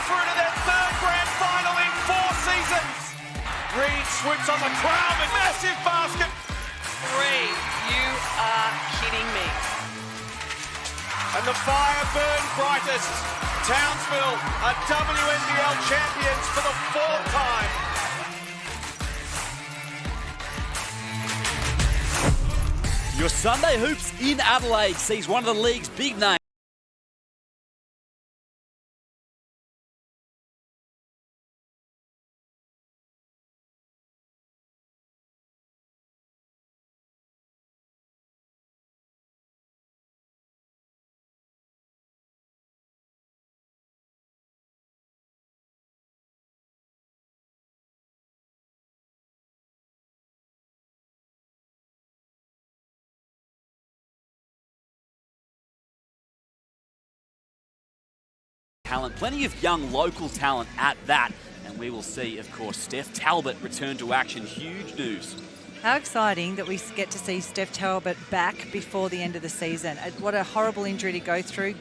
through to their third grand final in 4 seasons. Reed swoops on the crown with massive basket. 3. You are kidding me. And the fire burned brightest. Townsville are WNBL champions for the 4th time. Your Sunday Hoops in Adelaide sees one of the league's big names. Talent, plenty of young local talent at that, and we will see, of course, Steph Talbot return to action. Huge news. How exciting that we get to see Steph Talbot back before the end of the season. What a horrible injury to go through.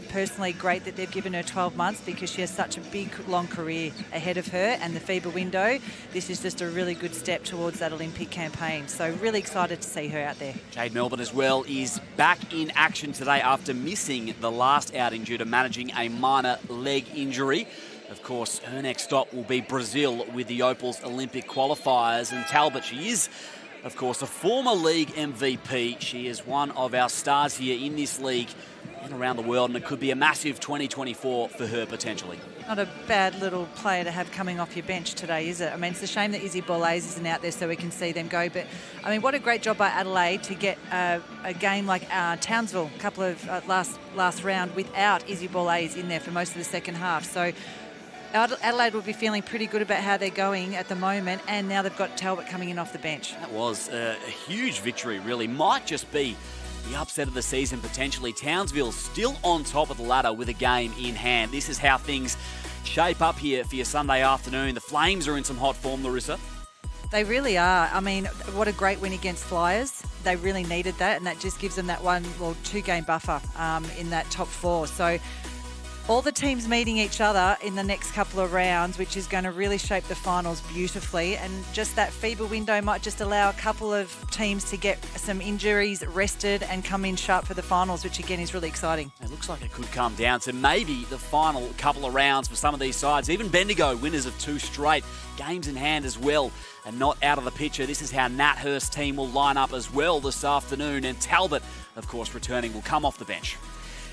Personally, great that they've given her 12 months because she has such a big, long career ahead of her, and the FIBA window, this is just a really good step towards that Olympic campaign. So really excited to see her out there. Jade Melbourne as well is back in action today after missing the last outing due to managing a minor leg injury. Of course, her next stop will be Brazil with the Opals Olympic qualifiers. And Talbot, she is, of course, a former league MVP. She is one of our stars here in this league and around the world, and it could be a massive 2024 for her potentially. Not a bad little player to have coming off your bench today, is it? I mean, it's a shame that Izzy Bola isn't out there so we can see them go. But, I mean, what a great job by Adelaide to get a game like Townsville, a couple of last round without Izzy Bola in there for most of the second half. So Adelaide will be feeling pretty good about how they're going at the moment, and now they've got Talbot coming in off the bench. That was a huge victory, really. Might just be the upset of the season, potentially. Townsville still on top of the ladder with a game in hand. This is how things shape up here for your Sunday afternoon. The Flames are in some hot form, Larissa. They really are. I mean, what a great win against Flyers. They really needed that, and that just gives them that 2-game buffer in that top 4. So all the teams meeting each other in the next couple of rounds, which is going to really shape the finals beautifully. And just that FIBA window might just allow a couple of teams to get some injuries rested and come in sharp for the finals, which again is really exciting. It looks like it could come down to maybe the final couple of rounds for some of these sides. Even Bendigo, winners of 2 straight, games in hand as well, and not out of the picture. This is how Nat Hurst's team will line up as well this afternoon. And Talbot, of course, returning, will come off the bench.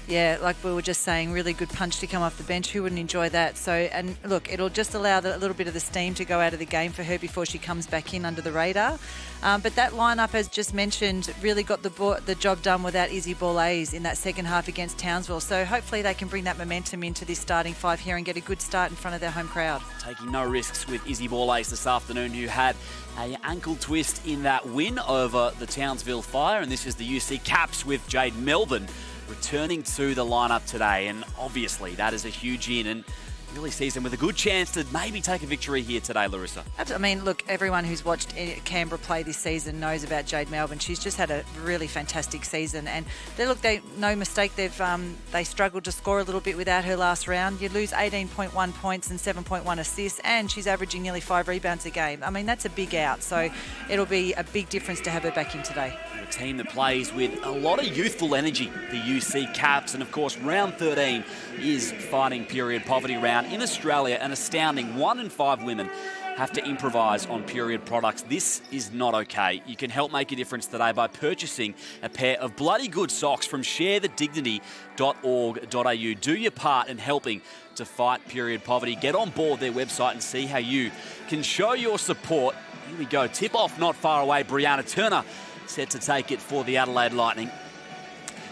Yeah, like we were just saying, really good punch to come off the bench. Who wouldn't enjoy that? So, and look, it'll just allow a little bit of the steam to go out of the game for her before she comes back in under the radar. But that lineup, as just mentioned, really got the job done without Izzy Bourlays in that second half against Townsville. So hopefully they can bring that momentum into this starting 5 here and get a good start in front of their home crowd. Taking no risks with Izzy Bourlays this afternoon, who had an ankle twist in that win over the Townsville Fire. And this is the UC Caps with Jade Melbourne returning to the lineup today, and obviously that is a huge in and really sees them with a good chance to maybe take a victory here today, Larissa. I mean, look, everyone who's watched Canberra play this season knows about Jade Melbourne. She's just had a really fantastic season, and no mistake, they struggled to score a little bit without her last round. You lose 18.1 points and 7.1 assists, and she's averaging nearly 5 rebounds a game. I mean, that's a big out, so it'll be a big difference to have her back in today. A team that plays with a lot of youthful energy, the UC Caps, and of course round 13 is fighting period poverty round. In Australia, an astounding 1 in 5 women have to improvise on period products. This is not okay. You can help make a difference today by purchasing a pair of bloody good socks from sharethedignity.org.au. Do your part in helping to fight period poverty. Get on board their website and see how you can show your support. Here we go. Tip off not far away. Brianna Turner set to take it for the Adelaide Lightning.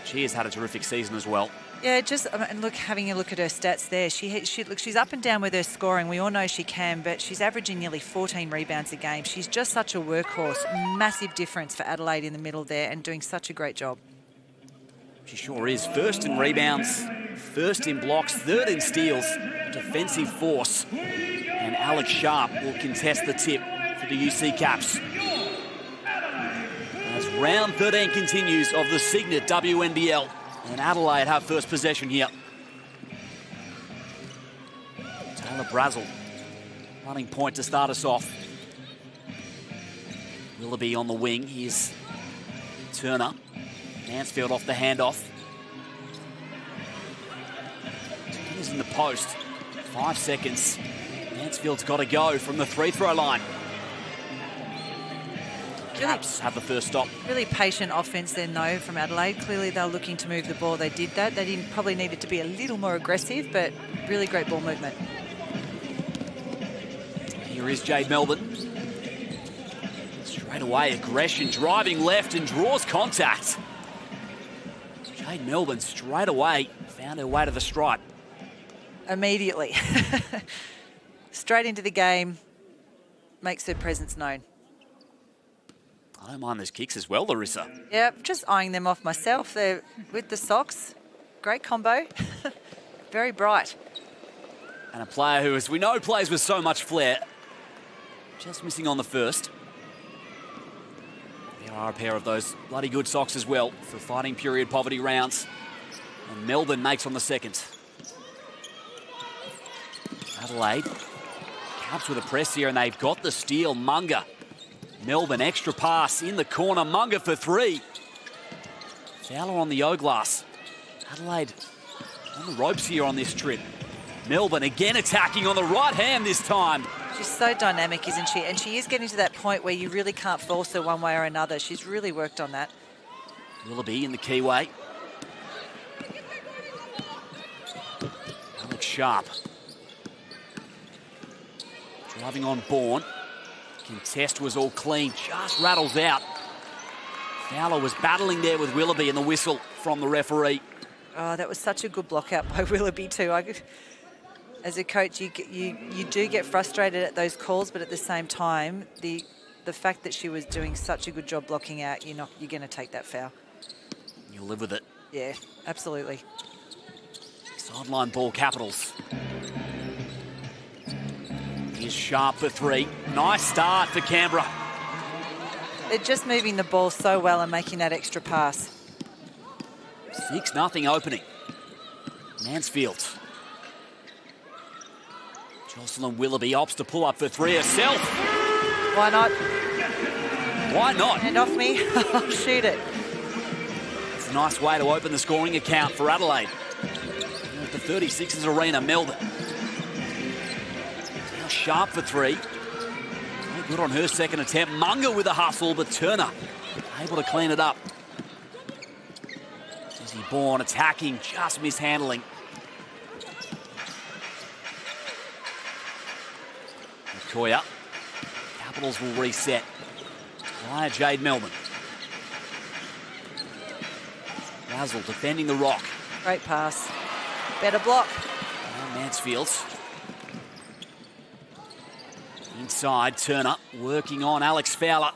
She has had a terrific season as well. Yeah, just having a look at her stats there. She's up and down with her scoring. We all know she can, but she's averaging nearly 14 rebounds a game. She's just such a workhorse. Massive difference for Adelaide in the middle there, and doing such a great job. She sure is. First in rebounds, first in blocks, third in steals. Defensive force. And Alex Sharp will contest the tip for the UC Caps. As round 13 continues of the Cygnett WNBL. And Adelaide have first possession here. Brazel running point to start us off. Willoughby on the wing. Here's Turner. Mansfield off the handoff. He's in the post. 5 seconds. Mansfield's got to go from the free-throw line. Caps have the first stop. Really patient offense then, though, from Adelaide. Clearly, they're looking to move the ball. They did that. They probably needed to be a little more aggressive, but really great ball movement. Here is Jade Melbourne. Straight away, aggression, driving left and draws contact. Jade Melbourne straight away found her way to the stripe. Immediately. Straight into the game, makes her presence known. I don't mind those kicks as well, Larissa. Yeah, just eyeing them off myself. They're with the socks. Great combo. Very bright. And a player who, as we know, plays with so much flair. Just missing on the first. There are a pair of those bloody good socks as well for fighting period poverty rounds. And Melbourne makes on the second. Adelaide. Caps with a press here and they've got the steal. Munga. Melbourne extra pass in the corner. Munga for three. Fowler on the O-glass. Adelaide on the ropes here on this trip. Melbourne again attacking on the right hand this time. She's so dynamic, isn't she? And she is getting to that point where you really can't force her one way or another. She's really worked on that. Willoughby in the key way. Alex Sharp. Driving on Bourne. Contest was all clean, just rattles out. Fowler was battling there with Willoughby and the whistle from the referee. Oh, that was such a good block out by Willoughby too. As a coach, you do get frustrated at those calls, but at the same time, the fact that she was doing such a good job blocking out, you're going to take that foul. You'll live with it. Yeah, absolutely. Sideline ball, Capitals. Here's Sharp for three. Nice start for Canberra. They're just moving the ball so well and making that extra pass. 6-0 opening. Mansfield. Jocelyn Willoughby opts to pull up for three herself. Why not? Why not? Hand off me. I'll shoot it. It's a nice way to open the scoring account for Adelaide. At the 36ers arena, Melbourne. Now Sharp for three. No good on her second attempt. Munga with a hustle, but Turner able to clean it up. Susie Bourne attacking, just mishandling. Koya. Capitals will reset via Jade Melbourne. Razzle defending the rock. Great pass. Better block. And Mansfield. Inside, Turner working on Alex Fowler.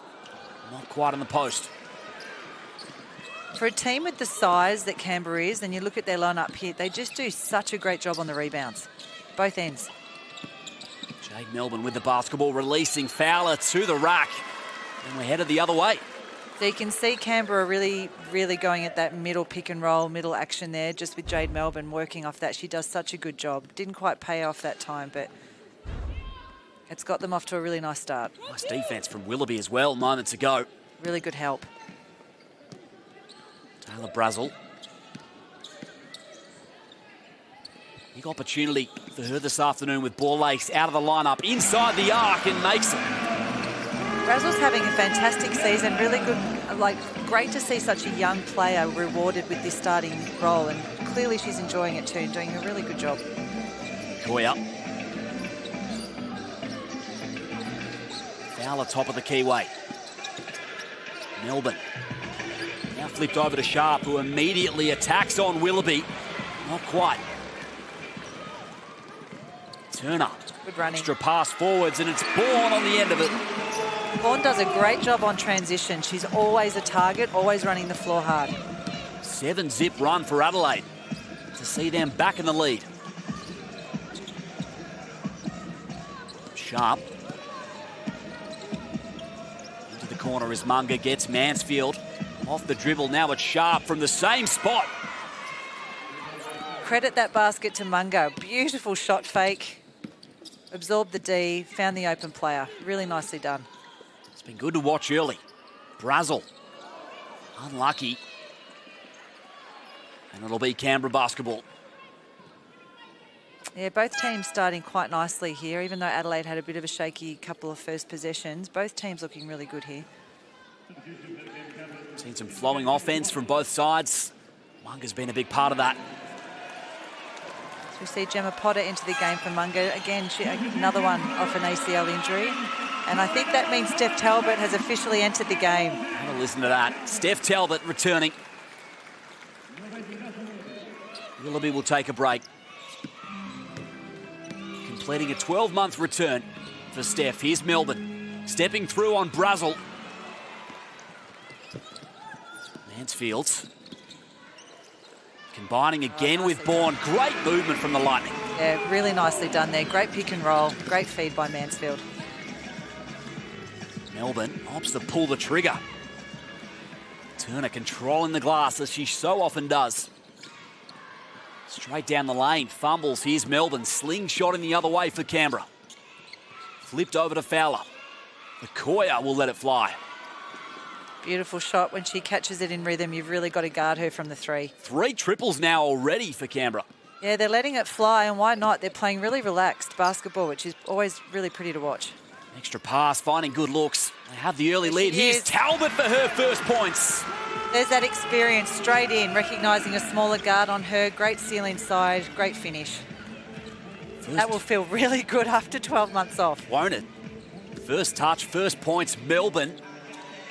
Not quite on the post. For a team with the size that Canberra is, and you look at their lineup here, they just do such a great job on the rebounds. Both ends. Jade Melbourne with the basketball, releasing Fowler to the rack. And we're headed the other way. So you can see Canberra really, really going at that middle pick and roll, middle action there, just with Jade Melbourne working off that. She does such a good job. Didn't quite pay off that time, but it's got them off to a really nice start. Nice defense from Willoughby as well, moments ago. Really good help. Taylor Brazel. Big opportunity for her this afternoon with ball lace out of the lineup, inside the arc and makes it. Brazel's having a fantastic season, really good, great to see such a young player rewarded with this starting role, and clearly she's enjoying it too and doing a really good job. Koya. Fowler top of the keyway. Melbourne. Now flipped over to Sharp, who immediately attacks on Willoughby. Not quite. Turner. Good running. Extra pass forwards, and it's Bourne on the end of it. Bourne does a great job on transition. She's always a target, always running the floor hard. 7-zip run for Adelaide to see them back in the lead. Sharp. Into the corner as Munga gets Mansfield. Off the dribble, now it's Sharp from the same spot. Credit that basket to Mungo. Beautiful shot fake. absorbed the D, found the open player. Really nicely done. It's been good to watch early. Brazil, unlucky. And it'll be Canberra basketball. Yeah, both teams starting quite nicely here, even though Adelaide had a bit of a shaky couple of first possessions. Both teams looking really good here. Seen some flowing offense from both sides. Munga's been a big part of that. So we see Gemma Potter into the game for Munga. Again, another one off an ACL injury. And I think that means Steph Talbot has officially entered the game. Have a listen to that. Steph Talbot returning. Willoughby will take a break. Completing a 12-month return for Steph. Here's Melbourne, stepping through on Brazil. Mansfield combining again with Bourne. Great movement from the Lightning. Yeah, really nicely done there. Great pick and roll. Great feed by Mansfield. Melbourne opts to pull the trigger. Turner controlling the glass as she so often does. Straight down the lane, fumbles. Here's Melbourne, slingshotting the other way for Canberra. Flipped over to Fowler. Okoye will let it fly. Beautiful shot. When she catches it in rhythm, you've really got to guard her from the three. 3 triples now already for Canberra. Yeah, they're letting it fly, and why not? They're playing really relaxed basketball, which is always really pretty to watch. Extra pass, finding good looks. They have the early lead. Here's Here's Talbot for her first points. There's that experience straight in, recognising a smaller guard on her. Great seal inside, great finish. That will feel really good after 12 months off. Won't it? First touch, first points, Melbourne.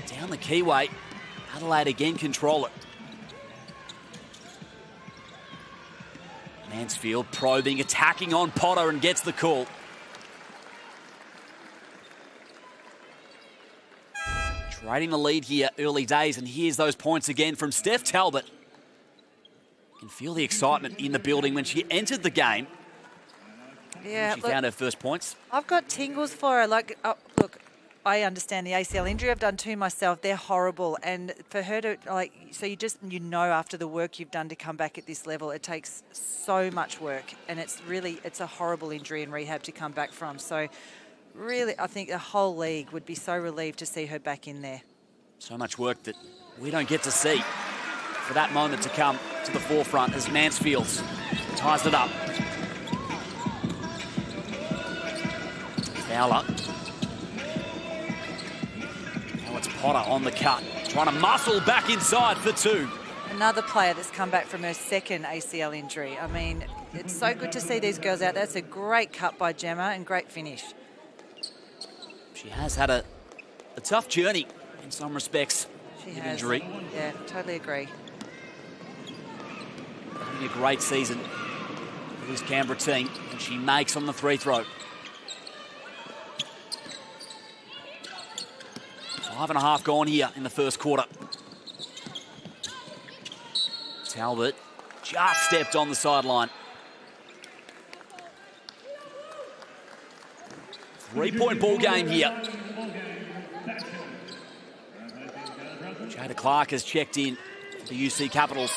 Down the keyway. Adelaide again control it. Mansfield probing, attacking on Potter and gets the call. Trading the lead here early days, and here's those points again from Steph Talbot. You can feel the excitement in the building when she entered the game. Yeah, She found her first points. I've got tingles for her. Like, look, I understand the ACL injury. I've done 2 myself. They're horrible. And for her to, so you know after the work you've done to come back at this level, it takes so much work. And it's a horrible injury in rehab to come back from. So really, I think the whole league would be so relieved to see her back in there. So much work that we don't get to see for that moment to come to the forefront as Mansfield ties it up. Fowler. Now it's Potter on the cut, trying to muscle back inside for 2. Another player that's come back from her second ACL injury. I mean, it's so good to see these girls out. That's a great cut by Gemma and great finish. She has had a tough journey in some respects. She with has. Injury. Yeah, totally agree. Having a great season for this Canberra team, and she makes on the free throw. 5.5 gone here in the first quarter. Talbot just stepped on the sideline. 3-point ball game here. Jada Clark has checked in for the UC Capitals.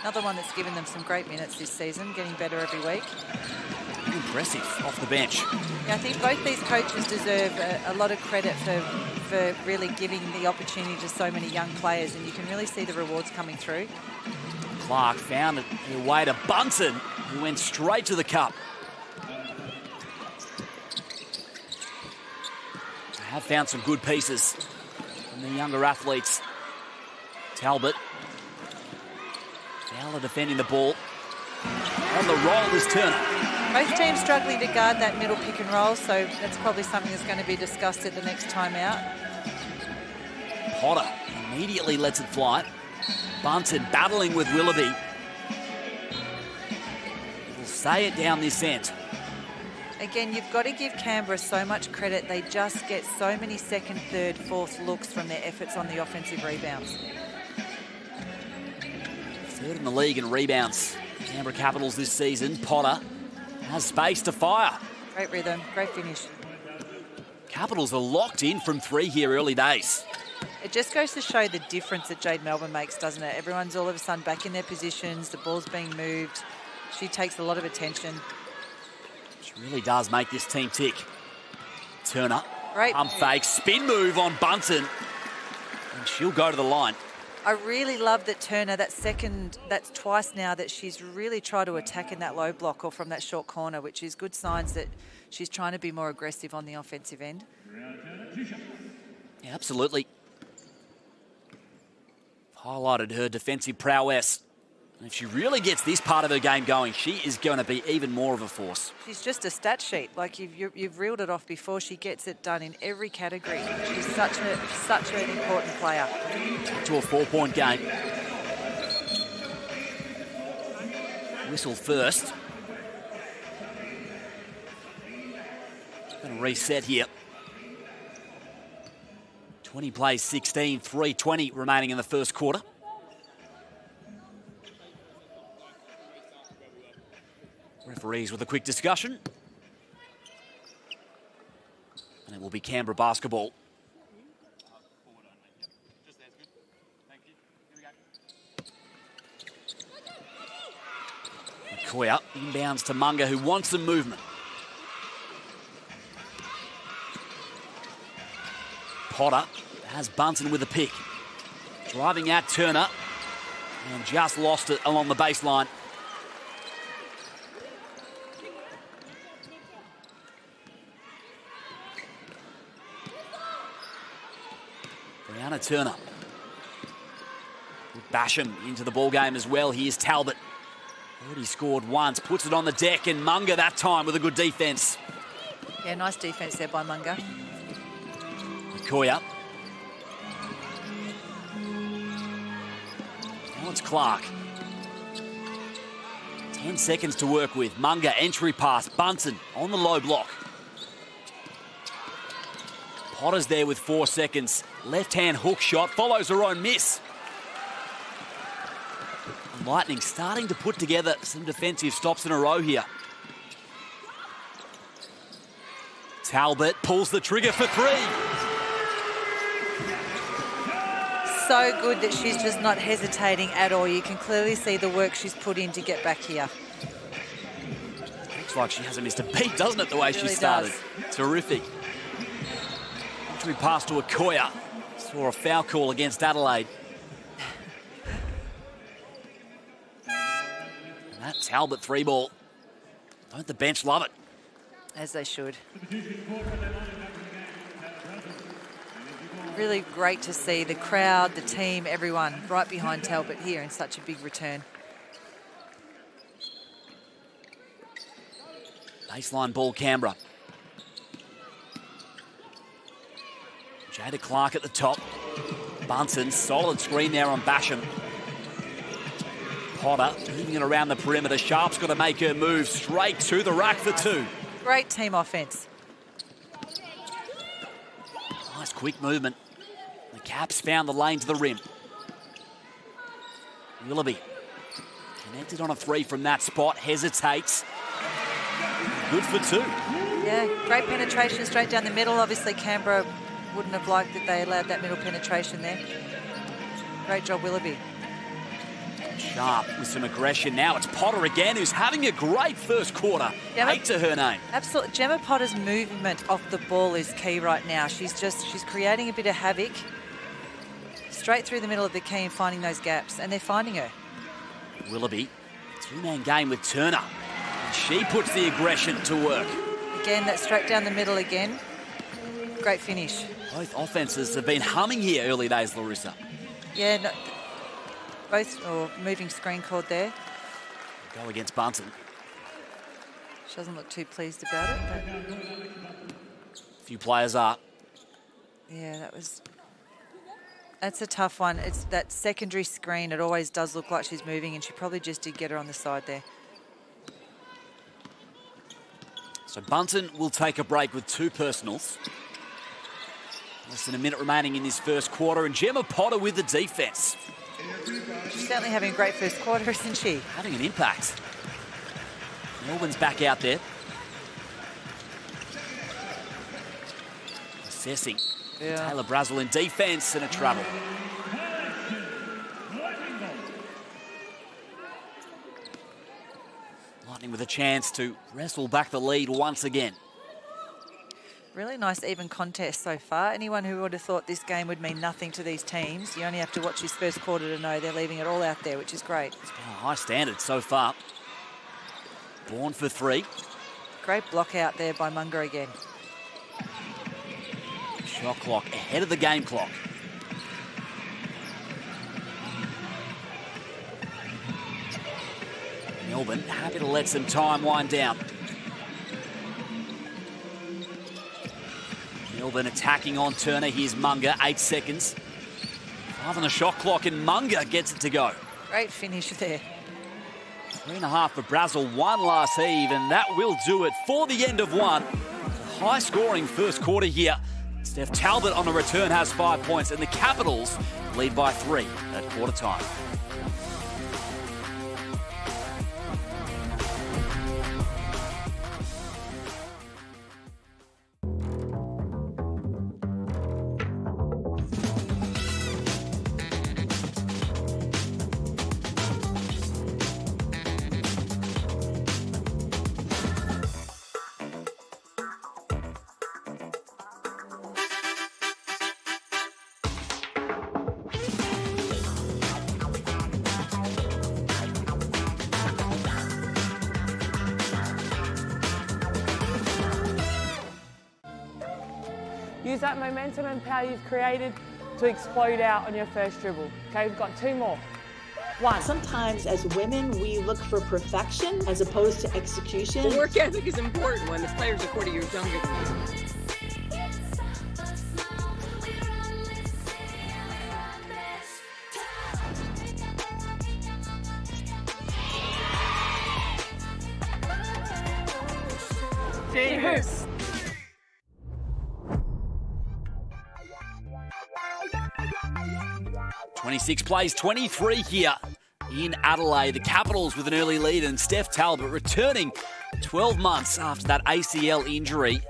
Another one that's given them some great minutes this season, getting better every week. Impressive off the bench. Yeah, I think both these coaches deserve a lot of credit for really giving the opportunity to so many young players, and you can really see the rewards coming through. Clark found her way to Bunton, who went straight to the cup. They have found some good pieces from the younger athletes. Talbot. Fowler defending the ball. On the roll is Turner. Both teams struggling to guard that middle pick and roll, so that's probably something that's going to be discussed at the next time out. Potter immediately lets it fly. Bunton battling with Willoughby. Will say it down this end. Again, you've got to give Canberra so much credit. They just get so many second, third, fourth looks from their efforts on the offensive rebounds. Third in the league in rebounds. Canberra Capitals this season. Potter has space to fire. Great rhythm, great finish. Capitals are locked in from 3 here early days. It just goes to show the difference that Jade Melbourne makes, doesn't it? Everyone's all of a sudden back in their positions, the ball's being moved. She takes a lot of attention. Really does make this team tick. Turner, Great. pump fake, spin move on Bunton. And she'll go to the line. I really love that Turner, that's twice now that she's really tried to attack in that low block or from that short corner, which is good signs that she's trying to be more aggressive on the offensive end. Yeah, absolutely. Highlighted her defensive prowess. And if she really gets this part of her game going, she is going to be even more of a force. She's just a stat sheet. Like you've reeled it off before. She gets it done in every category. She's such an important player. To a 4-point game. Whistle first. Going to reset here. 20 plays 16, 3:20 remaining in the first quarter. Referees with a quick discussion. And it will be Canberra basketball. Koya inbounds to Munga, who wants some movement. Potter has Bunton with a pick. Driving at Turner. And just lost it along the baseline. Brianna Turner. Basham into the ball game as well. Here's Talbot. Already scored once. Puts it on the deck, and Munga that time with a good defence. Yeah, nice defence there by Munga. Koya. Now it's Clark. 10 seconds to work with. Munga entry pass. Bunton on the low block. Potter's there with 4 seconds. Left-hand hook shot follows her own miss. And Lightning starting to put together some defensive stops in a row here. Talbot pulls the trigger for 3. So good that she's just not hesitating at all. You can clearly see the work she's put in to get back here. Looks like she hasn't missed a beat, doesn't it, the way she started? Terrific. Entry pass to Okoya. Saw a foul call against Adelaide. And that Talbot 3-ball. Don't the bench love it? As they should. Really great to see the crowd, the team, everyone right behind Talbot here in such a big return. Baseline ball, Canberra. Jada Clark at the top. Bunton, solid screen there on Basham. Potter moving it around the perimeter. Sharp's got to make her move straight to the rack for 2. Great team offense. Nice quick movement. The Caps found the lane to the rim. Willoughby connected on a 3 from that spot. Hesitates. Good for 2. Yeah, great penetration straight down the middle. Obviously, Canberra wouldn't have liked that they allowed that middle penetration there. Great job, Willoughby. Sharp with some aggression. Now it's Potter again, who's having a great first quarter. 8 to her name. Absolutely. Gemma Potter's movement off the ball is key right now. She's creating a bit of havoc straight through the middle of the key and finding those gaps, and they're finding her. Willoughby, 2-man game with Turner. And she puts the aggression to work. Again, that straight down the middle again. Great finish. Both offences have been humming here early days, Larissa. Yeah, no, both moving screen called there. Go against Bunton. She doesn't look too pleased about it. But A few players are. yeah, that's a tough one. It's that secondary screen. It always does look like she's moving, and she probably just did get her on the side there. So Bunton will take a break with 2 personals. Less than a minute remaining in this first quarter, and Gemma Potter with the defence. She's certainly having a great first quarter, isn't she? Having an impact. Melbourne's back out there. Assessing. Yeah. Taylor Brazel in defence and a travel. Lightning with a chance to wrestle back the lead once again. Really nice even contest so far. Anyone who would have thought this game would mean nothing to these teams, you only have to watch this first quarter to know they're leaving it all out there, which is great. It's been a high standard so far. Bourne for three. Great block out there by Munger again. Shot clock ahead of the game clock. Melbourne happy to let some time wind down. Melbourne attacking on Turner. Here's Munger, 8 seconds. 5 on the shot clock, and Munger gets it to go. Great finish there. 3.5 for Brazil, 1 last heave, and that will do it for the end of one. A high-scoring first quarter here. Steph Talbot on a return has 5 points, and the Capitals lead by 3 at quarter time. Use that momentum and power you've created to explode out on your first dribble. Okay, we've got 2 more. 1. Sometimes as women, we look for perfection as opposed to execution. The work ethic is important when the players are 40 years younger than you. Cheers. 26 plays 23 here in Adelaide. The Capitals with an early lead, and Steph Talbot returning 12 months after that ACL injury.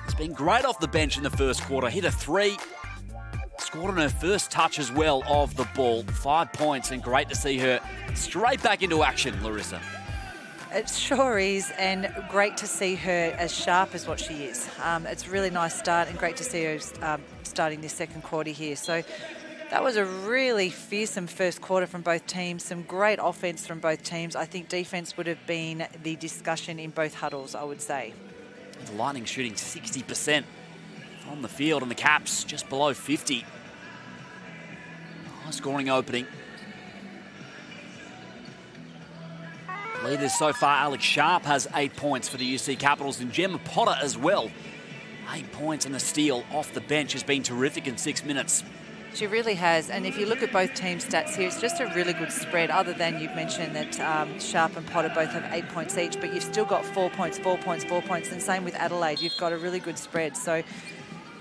It's been great off the bench in the first quarter. Hit a 3, scored on her first touch as well of the ball. 5 points, and great to see her straight back into action, Larissa. It sure is, and great to see her as sharp as what she is. It's a really nice start, and great to see her starting this second quarter here. So that was a really fearsome first quarter from both teams. Some great offense from both teams. I think defense would have been the discussion in both huddles, I would say. The Lightning shooting 60% from the field, and the Caps just below 50. High scoring opening. Leaders so far, Alex Sharp has 8 points for the UC Capitals, and Gemma Potter as well. 8 points and a steal off the bench has been terrific in 6 minutes. She really has, and if you look at both team stats here, it's just a really good spread, other than you've mentioned that Sharp and Potter both have 8 points each, but you've still got 4 points, 4 points, 4 points, and same with Adelaide. You've got a really good spread. So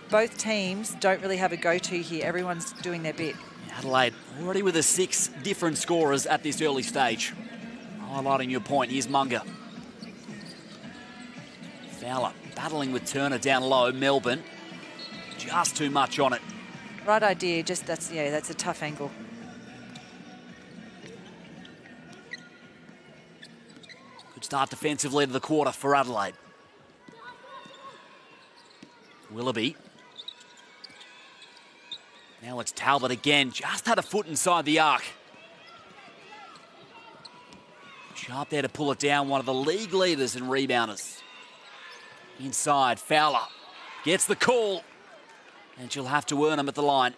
both teams don't really have a go-to here. Everyone's doing their bit. Adelaide already with 6 different scorers at this early stage. Highlighting your point, here's Munger. Fowler battling with Turner down low. Melbourne just too much on it. Right idea, just that's a tough angle. Good start defensively to the quarter for Adelaide. Willoughby. Now it's Talbot again, just had a foot inside the arc. Sharp there to pull it down, one of the league leaders and rebounders. Inside, Fowler gets the call, and she'll have to earn them at the line.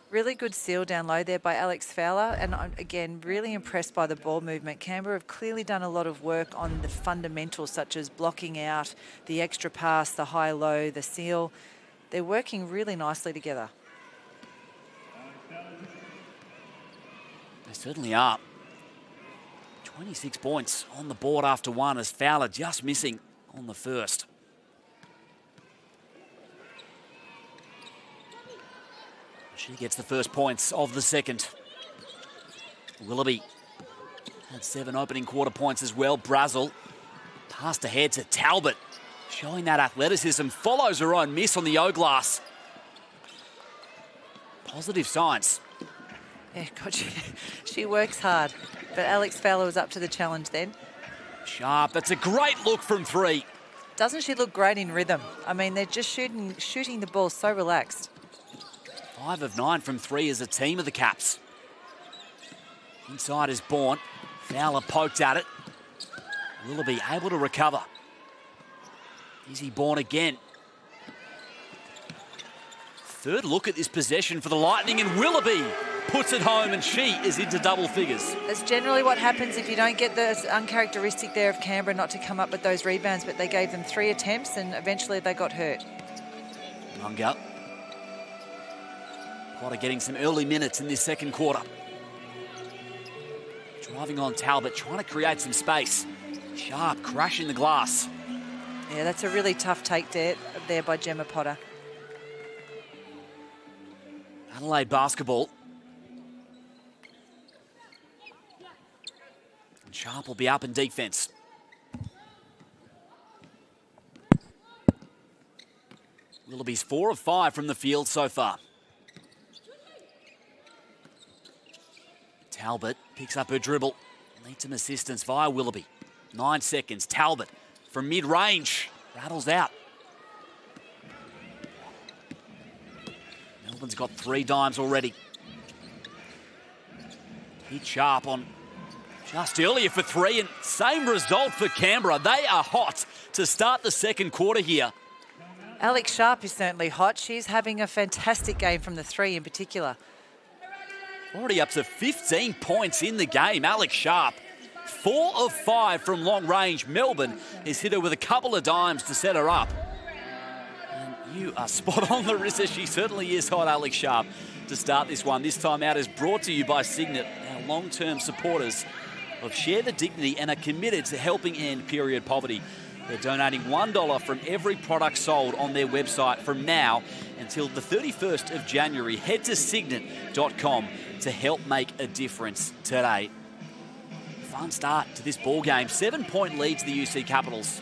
Really good seal down low there by Alex Fowler, and I'm, again, really impressed by the ball movement. Canberra have clearly done a lot of work on the fundamentals, such as blocking out, the extra pass, the high-low, the seal. They're working really nicely together. They certainly are. 26 points on the board after one, as Fowler just missing on the first. She gets the first points of the second. Willoughby had 7 opening quarter points as well. Brazil passed ahead to Talbot, showing that athleticism, follows her own miss on the O-glass. Positive signs. Yeah, God, she works hard. But Alex Fowler was up to the challenge then. Sharp, that's a great look from three. Doesn't she look great in rhythm? I mean, they're just shooting the ball so relaxed. 5 of 9 from three as a team of the Caps. Inside is Bourne. Fowler poked at it. Willoughby able to recover. Izzy Bourne again. Third look at this possession for the Lightning, and Willoughby puts it home, and she is into double figures. That's generally what happens if you don't get the uncharacteristic there of Canberra not to come up with those rebounds, but they gave them 3 attempts and eventually they got hurt. Munga. Potter getting some early minutes in this second quarter. Driving on Talbot, trying to create some space. Sharp crashing the glass. Yeah, that's a really tough take there by Gemma Potter. Adelaide basketball. And Sharp will be up in defence. Willoughby's 4 of 5 from the field so far. Talbot picks up her dribble. Needs some assistance via Willoughby. 9 seconds. Talbot from mid-range. Rattles out. Melbourne's got 3 dimes already. Hit Sharp on just earlier for 3, and same result for Canberra. They are hot to start the second quarter here. Alex Sharp is certainly hot. She's having a fantastic game from the 3 in particular. Already up to 15 points in the game. Alex Sharp, 4 of 5 from long range. Melbourne has hit her with a couple of dimes to set her up. And you are spot on, Larissa. She certainly is hot, Alex Sharp, to start this one. This time out is brought to you by Cygnett, our long-term supporters of Share the Dignity and are committed to helping end period poverty. They're donating $1 from every product sold on their website from now until the 31st of January. Head to cygnett.com to help make a difference today. Fun start to this ball game. 7-point lead to the UC Capitals.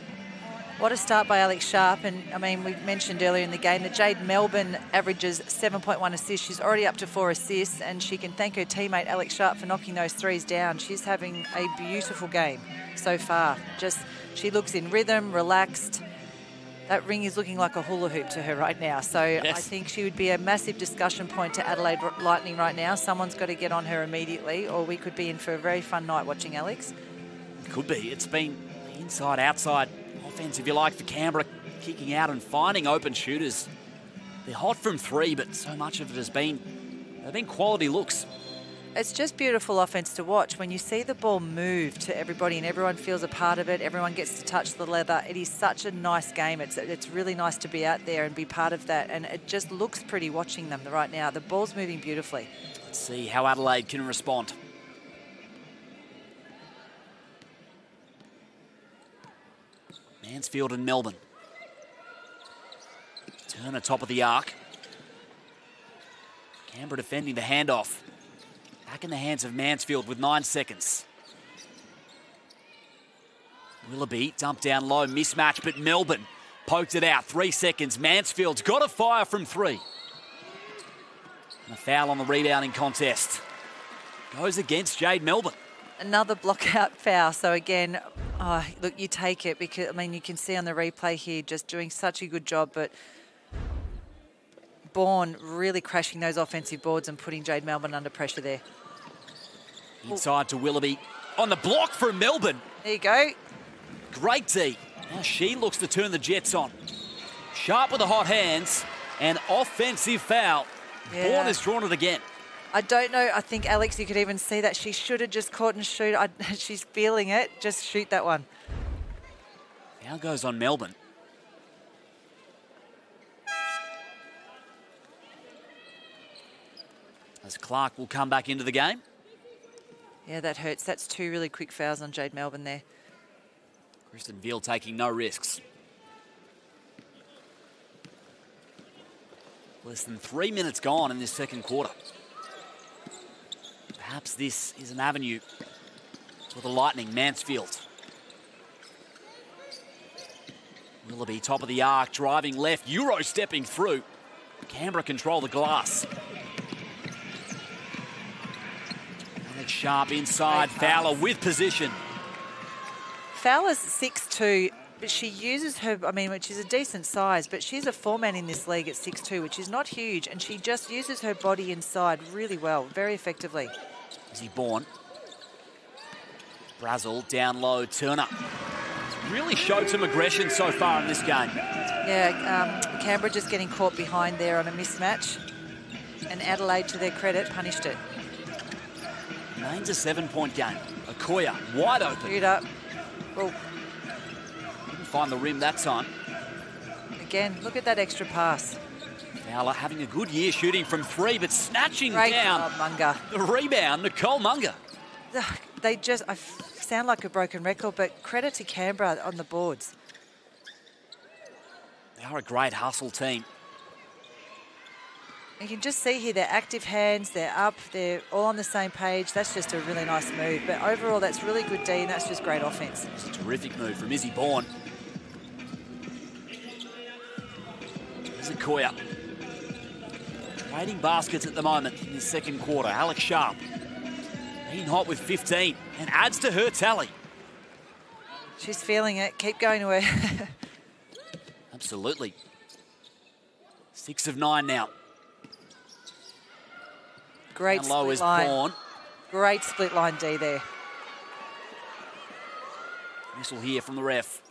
What a start by Alex Sharp. And, I mean, we mentioned earlier in the game that Jade Melbourne averages 7.1 assists. She's already up to 4 assists, and she can thank her teammate Alex Sharp for knocking those threes down. She's having a beautiful game so far. She looks in rhythm, relaxed. That ring is looking like a hula hoop to her right now. So yes. I think she would be a massive discussion point to Adelaide Lightning right now. Someone's got to get on her immediately, or we could be in for a very fun night watching Alex. It could be. It's been inside-outside offense, if you like, for Canberra, kicking out and finding open shooters. They're hot from 3, but so much of it has been quality looks. It's just beautiful offense to watch. When you see the ball move to everybody and everyone feels a part of it, everyone gets to touch the leather. It is such a nice game. It's really nice to be out there and be part of that. And it just looks pretty watching them right now. The ball's moving beautifully. Let's see how Adelaide can respond. Mansfield and Melbourne. Turner top of the arc. Canberra defending the handoff. Back in the hands of Mansfield with 9 seconds. Willoughby dumped down low, mismatch, but Melbourne poked it out. 3 seconds. Mansfield's got a fire from 3. And a foul on the rebounding contest. Goes against Jade Melbourne. Another block-out foul. So again, look, you take it because, I mean, you can see on the replay here just doing such a good job, but Bourne really crashing those offensive boards and putting Jade Melbourne under pressure there. Inside to Willoughby. On the block from Melbourne. There you go. Great D. Now she looks to turn the Jets on. Sharp with the hot hands. And offensive foul. Yeah. Bourne has drawn it again. I don't know. I think, Alex, you could even see that she should have just caught and shoot. She's feeling it. Just shoot that one. Foul goes on Melbourne. As Clark will come back into the game. Yeah, that hurts. That's 2 really quick fouls on Jade Melbourne there. Kristen Veal taking no risks. Less than 3 minutes gone in this second quarter. Perhaps this is an avenue for the Lightning. Mansfield. Willoughby, top of the arc, driving left, Euro stepping through. Canberra control the glass. Alex Sharp inside, Fowler with position. Fowler's 6'2", but she uses her, which is a decent size, but she's a four-man in this league at 6'2", which is not huge, and she just uses her body inside really well, very effectively. Izzy Bourne. Brazil down low, Turner. Really showed some aggression so far in this game. Yeah, Canberra just getting caught behind there on a mismatch, and Adelaide, to their credit, punished it. Remains a 7-point game. Okoye wide open. Shoot up. Well, Didn't find the rim that time. again, look at that extra pass. Fowler having a good year shooting from three, but snatching Great down job, Munga. the rebound, Nicole Munga. Ugh, I sound like a broken record, but credit to Canberra on the boards. They are a great hustle team. You can just see here, they're active hands, they're up, they're all on the same page. That's just a really nice move. But overall, that's really good D, and that's just great offense. It's a terrific move from Izzy Bourne. There's Okoye. Trading baskets at the moment in the second quarter. Alex Sharp being hot with 15 and adds to her tally. She's feeling it. Keep going to her. Absolutely. 6 of 9 now. Great Down low split is line. Bourne. Great split line D there. Whistle here from the ref.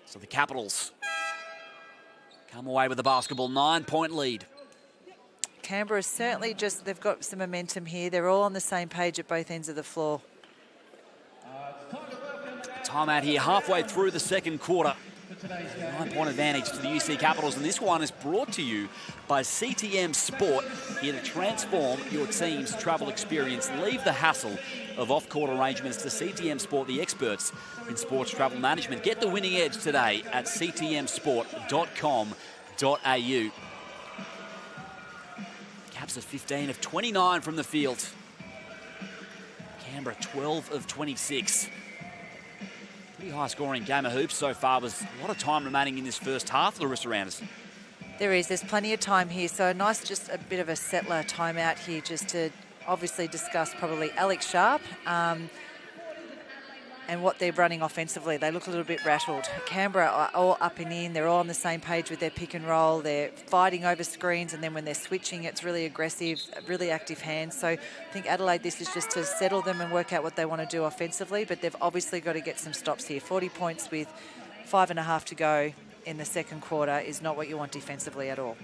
So the Capitals come away with the basketball 9-point lead. Canberra certainly they've got some momentum here. They're all on the same page at both ends of the floor. Timeout here halfway through the second quarter. 9-point advantage to the UC Capitals, and this one is brought to you by CTM Sport, here to transform your team's travel experience. Leave the hassle of off-court arrangements to CTM Sport, the experts in sports travel management. Get the winning edge today at ctmsport.com.au. Caps are 15 of 29 from the field. Canberra 12 of 26. Pretty high scoring game of hoops so far. There's a lot of time remaining in this first half, Larissa Anderson. There's plenty of time here. So nice, just a bit of a settler timeout here, just to obviously discuss probably Alex Sharp and what they're running offensively. They look a little bit rattled. Canberra are all up and in. They're all on the same page with their pick and roll. They're fighting over screens, and then when they're switching, it's really aggressive, really active hands. So I think Adelaide, this is just to settle them and work out what they want to do offensively, but they've obviously got to get some stops here. 40 points with 5.5 to go in the second quarter is not what you want defensively at all.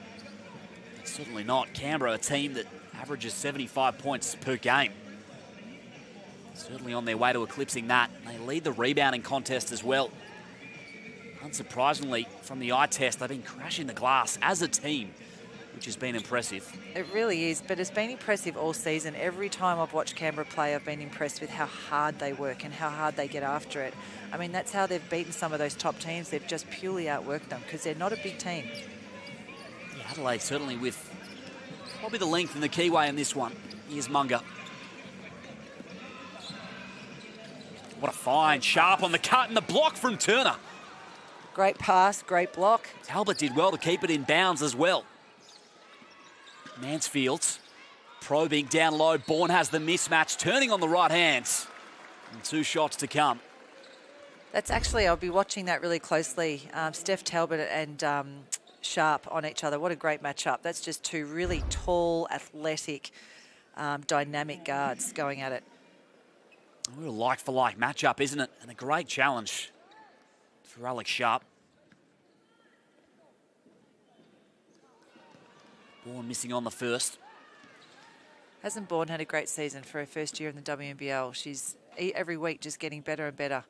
Certainly not. Canberra, a team that averages 75 points per game. Certainly on their way to eclipsing that. They lead the rebounding contest as well. Unsurprisingly, from the eye test, they've been crashing the glass as a team, which has been impressive. It really is, but it's been impressive all season. Every time I've watched Canberra play, I've been impressed with how hard they work and how hard they get after it. I mean, that's how they've beaten some of those top teams. They've just purely outworked them because they're not a big team. Yeah, Adelaide certainly with probably the length and the keyway in this one. Here's Munga. What a find. Sharp on the cut and the block from Turner. Great pass, great block. Talbot did well to keep it in bounds as well. Mansfield probing down low. Bourne has the mismatch, turning on the right hands. And 2 shots to come. That's actually, I'll be watching that really closely. Steph Talbot and Sharp on each other. What a great matchup. That's just 2 really tall, athletic, dynamic guards going at it. A real like-for-like matchup, isn't it? And a great challenge for Alex Sharp. Bourne missing on the first. Hasn't Bourne had a great season for her first year in the WNBL? She's every week just getting better and better.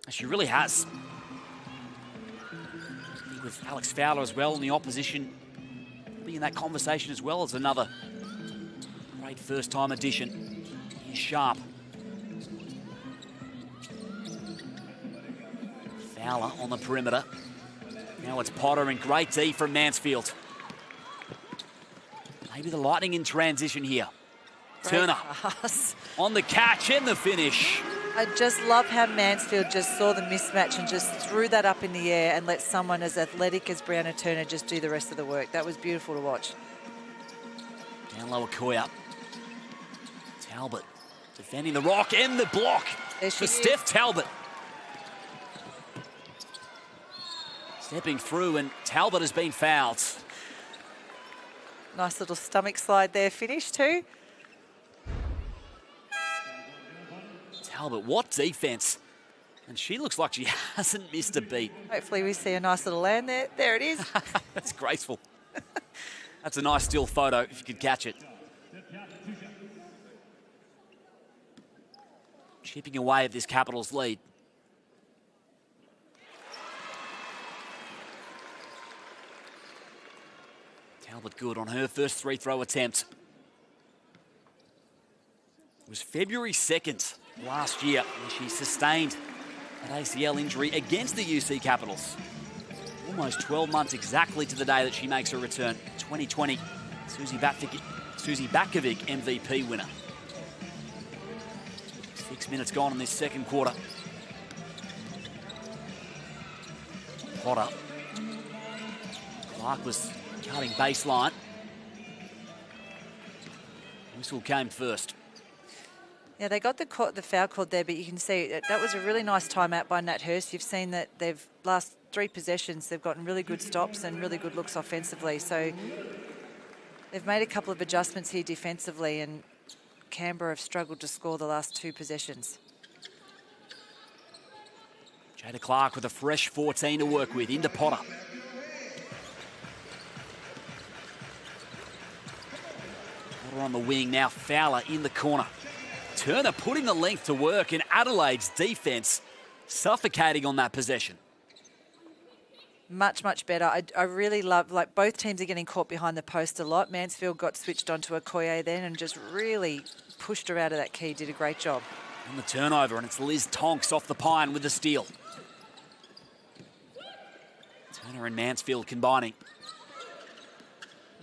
She really has. With Alex Fowler as well in the opposition, being in that conversation as well as another great first-time addition. Here's Sharp. Fowler on the perimeter. Now it's Potter and great D from Mansfield. Maybe the Lightning in transition here. Great Turner pass. on the catch and the finish. I just love how Mansfield just saw the mismatch and just threw that up in the air and let someone as athletic as Brianna Turner just do the rest of the work. That was beautiful to watch. Down low, Okoye. Talbot to Defending the rock and the block for Steph Talbot. Stepping through, and Talbot has been fouled. Nice little stomach slide there, finish too. Talbot, what defense. And she looks like she hasn't missed a beat. Hopefully we see a nice little land there. There it is. That's graceful. That's a nice still photo, if you could catch it. Chipping away at this Capitals lead. Talbot good on her first free throw attempt. It was February 2nd last year when she sustained an ACL injury against the UC Capitals. Almost 12 months exactly to the day that she makes her return. 2020, Susie Bakovic MVP winner. 6 minutes gone in this second quarter. Potter. Clark was cutting baseline. Whistle came first. Yeah, they got the foul called there, but you can see that was a really nice timeout by Nat Hurst. You've seen that they've last 3 possessions, they've gotten really good stops and really good looks offensively. So they've made a couple of adjustments here defensively, and Canberra have struggled to score the last 2 possessions. Jada Clark with a fresh 14 to work with. Into Potter. Potter on the wing, now Fowler in the corner. Turner putting the length to work, and Adelaide's defense suffocating on that possession. Much, much better. I really love, like, both teams are getting caught behind the post a lot. Mansfield got switched onto Okoye then and just really pushed her out of that key, did a great job. On the turnover, and it's Liz Tonks off the pine with the steal. Turner and Mansfield combining.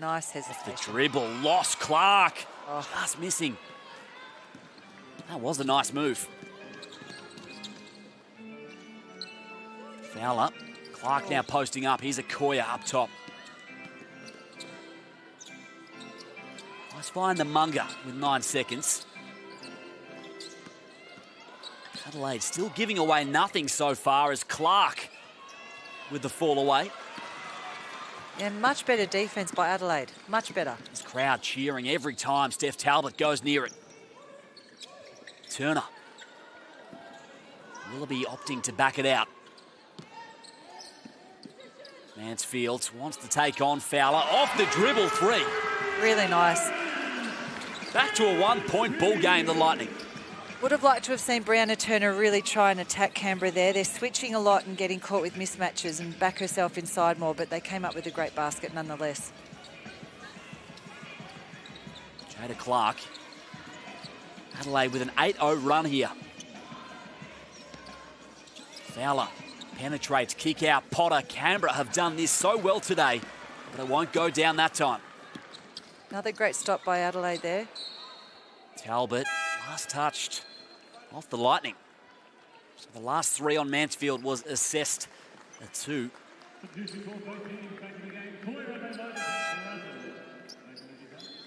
Nice hesitation. The dribble, lost Clark. Oh, just missing. That was a nice move. Foul up. Clark now posting up. Here's Okoye up top. Let's find the Munga with 9 seconds. Adelaide still giving away nothing so far as Clark with the fall away. Yeah, much better defense by Adelaide. Much better. This crowd cheering every time Steph Talbot goes near it. Turner. Willoughby opting to back it out. Mansfield wants to take on Fowler. Off the dribble 3. Really nice. Back to a 1-point ball game, the Lightning. Would have liked to have seen Brianna Turner really try and attack Canberra there. They're switching a lot and getting caught with mismatches and back herself inside more, but they came up with a great basket nonetheless. Jada Clark. Adelaide with an 8-0 run here. Fowler penetrates, kick out, Potter. Canberra have done this so well today, but it won't go down that time. Another great stop by Adelaide there. Talbot, last touched off the Lightning. So the last 3 on Mansfield was assessed at 2.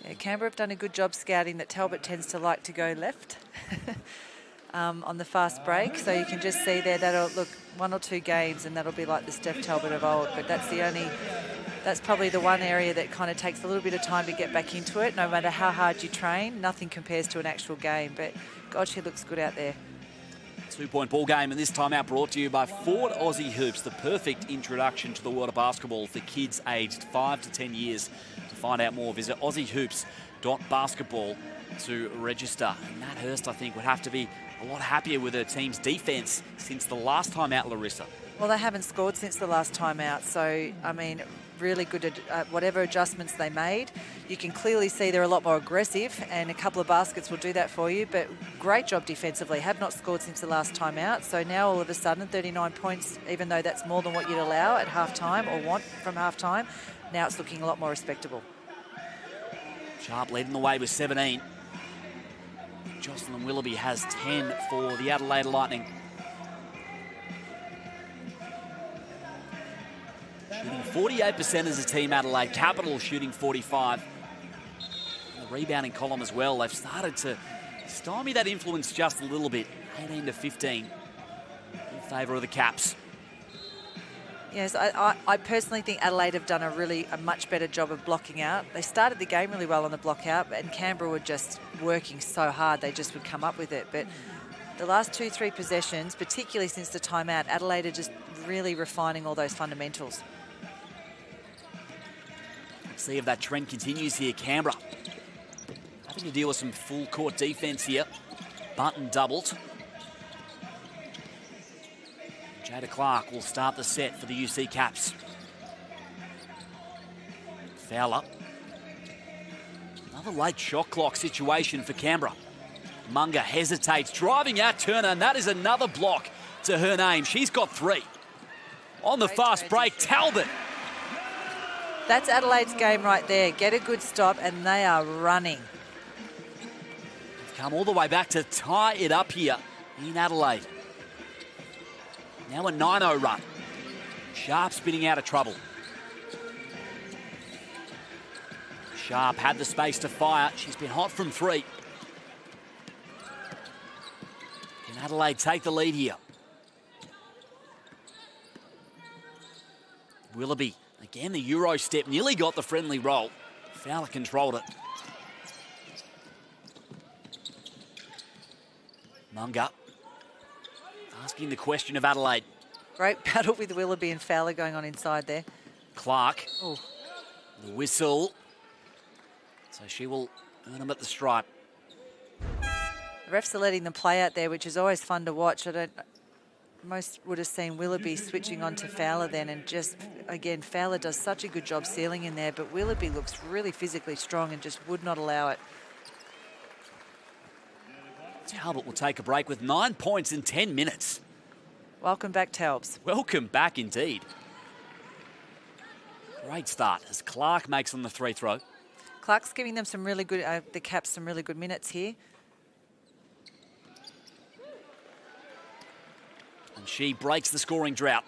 Yeah, Canberra have done a good job scouting that Talbot tends to like to go left on the fast break. So you can just see there, that'll look 1 or 2 games and that'll be like the Steph Talbot of old. But that's probably the one area that kind of takes a little bit of time to get back into it. No matter how hard you train, nothing compares to an actual game. But God, she looks good out there. 2-point ball game, and this time out brought to you by Ford Aussie Hoops, the perfect introduction to the world of basketball for kids aged 5 to 10 years. To find out more, visit aussiehoops.basketball to register. And Nat Hurst, I think, would have to be a lot happier with her team's defense since the last time out, Larissa. Well, they haven't scored since the last time out, so, I mean, really good at whatever adjustments they made. You can clearly see they're a lot more aggressive, and a couple of baskets will do that for you, but great job defensively. Have not scored since the last time out, so now all of a sudden 39 points, even though that's more than what you'd allow at half-time or want from half-time, now it's looking a lot more respectable. Sharp leading the way with 17. Jocelyn Willoughby has 10 for the Adelaide Lightning. Shooting 48% as a team, Adelaide. Capitals shooting 45%. The rebounding column as well. They've started to stymie that influence just a little bit. 18 to 15 in favour of the Caps. Yes, I personally think Adelaide have done a much better job of blocking out. They started the game really well on the block out, and Canberra were just working so hard they just would come up with it. But the last 2-3 possessions, particularly since the timeout, Adelaide are just really refining all those fundamentals. Let's see if that trend continues here. Canberra having to deal with some full court defence here. Bunton doubled. Jada Clark will start the set for the UC Caps. Fowler. Another late shot clock situation for Canberra. Munga hesitates, driving out Turner, and that is another block to her name. She's got 3. On the fast break, Talbot. That's Adelaide's game right there. Get a good stop, and they are running. Come all the way back to tie it up here in Adelaide. Now a 9-0 run. Sharp spinning out of trouble. Sharp had the space to fire. She's been hot from 3. Can Adelaide take the lead here? Willoughby, again the Euro step, nearly got the friendly roll. Fowler controlled it. Munga asking the question of Adelaide. Great battle with Willoughby and Fowler going on inside there. Clark, Ooh. the whistle. So she will earn them at the stripe. The refs are letting them play out there, which is always fun to watch. Most would have seen Willoughby switching on to Fowler then, and just, again, Fowler does such a good job sealing in there, but Willoughby looks really physically strong and just would not allow it. Talbot will take a break with 9 points in 10 minutes. Welcome back, Talbs. Welcome back indeed. Great start as Clark makes on the 3 throw. Clark's giving them some really good, the Caps some really good minutes here. And she breaks the scoring drought.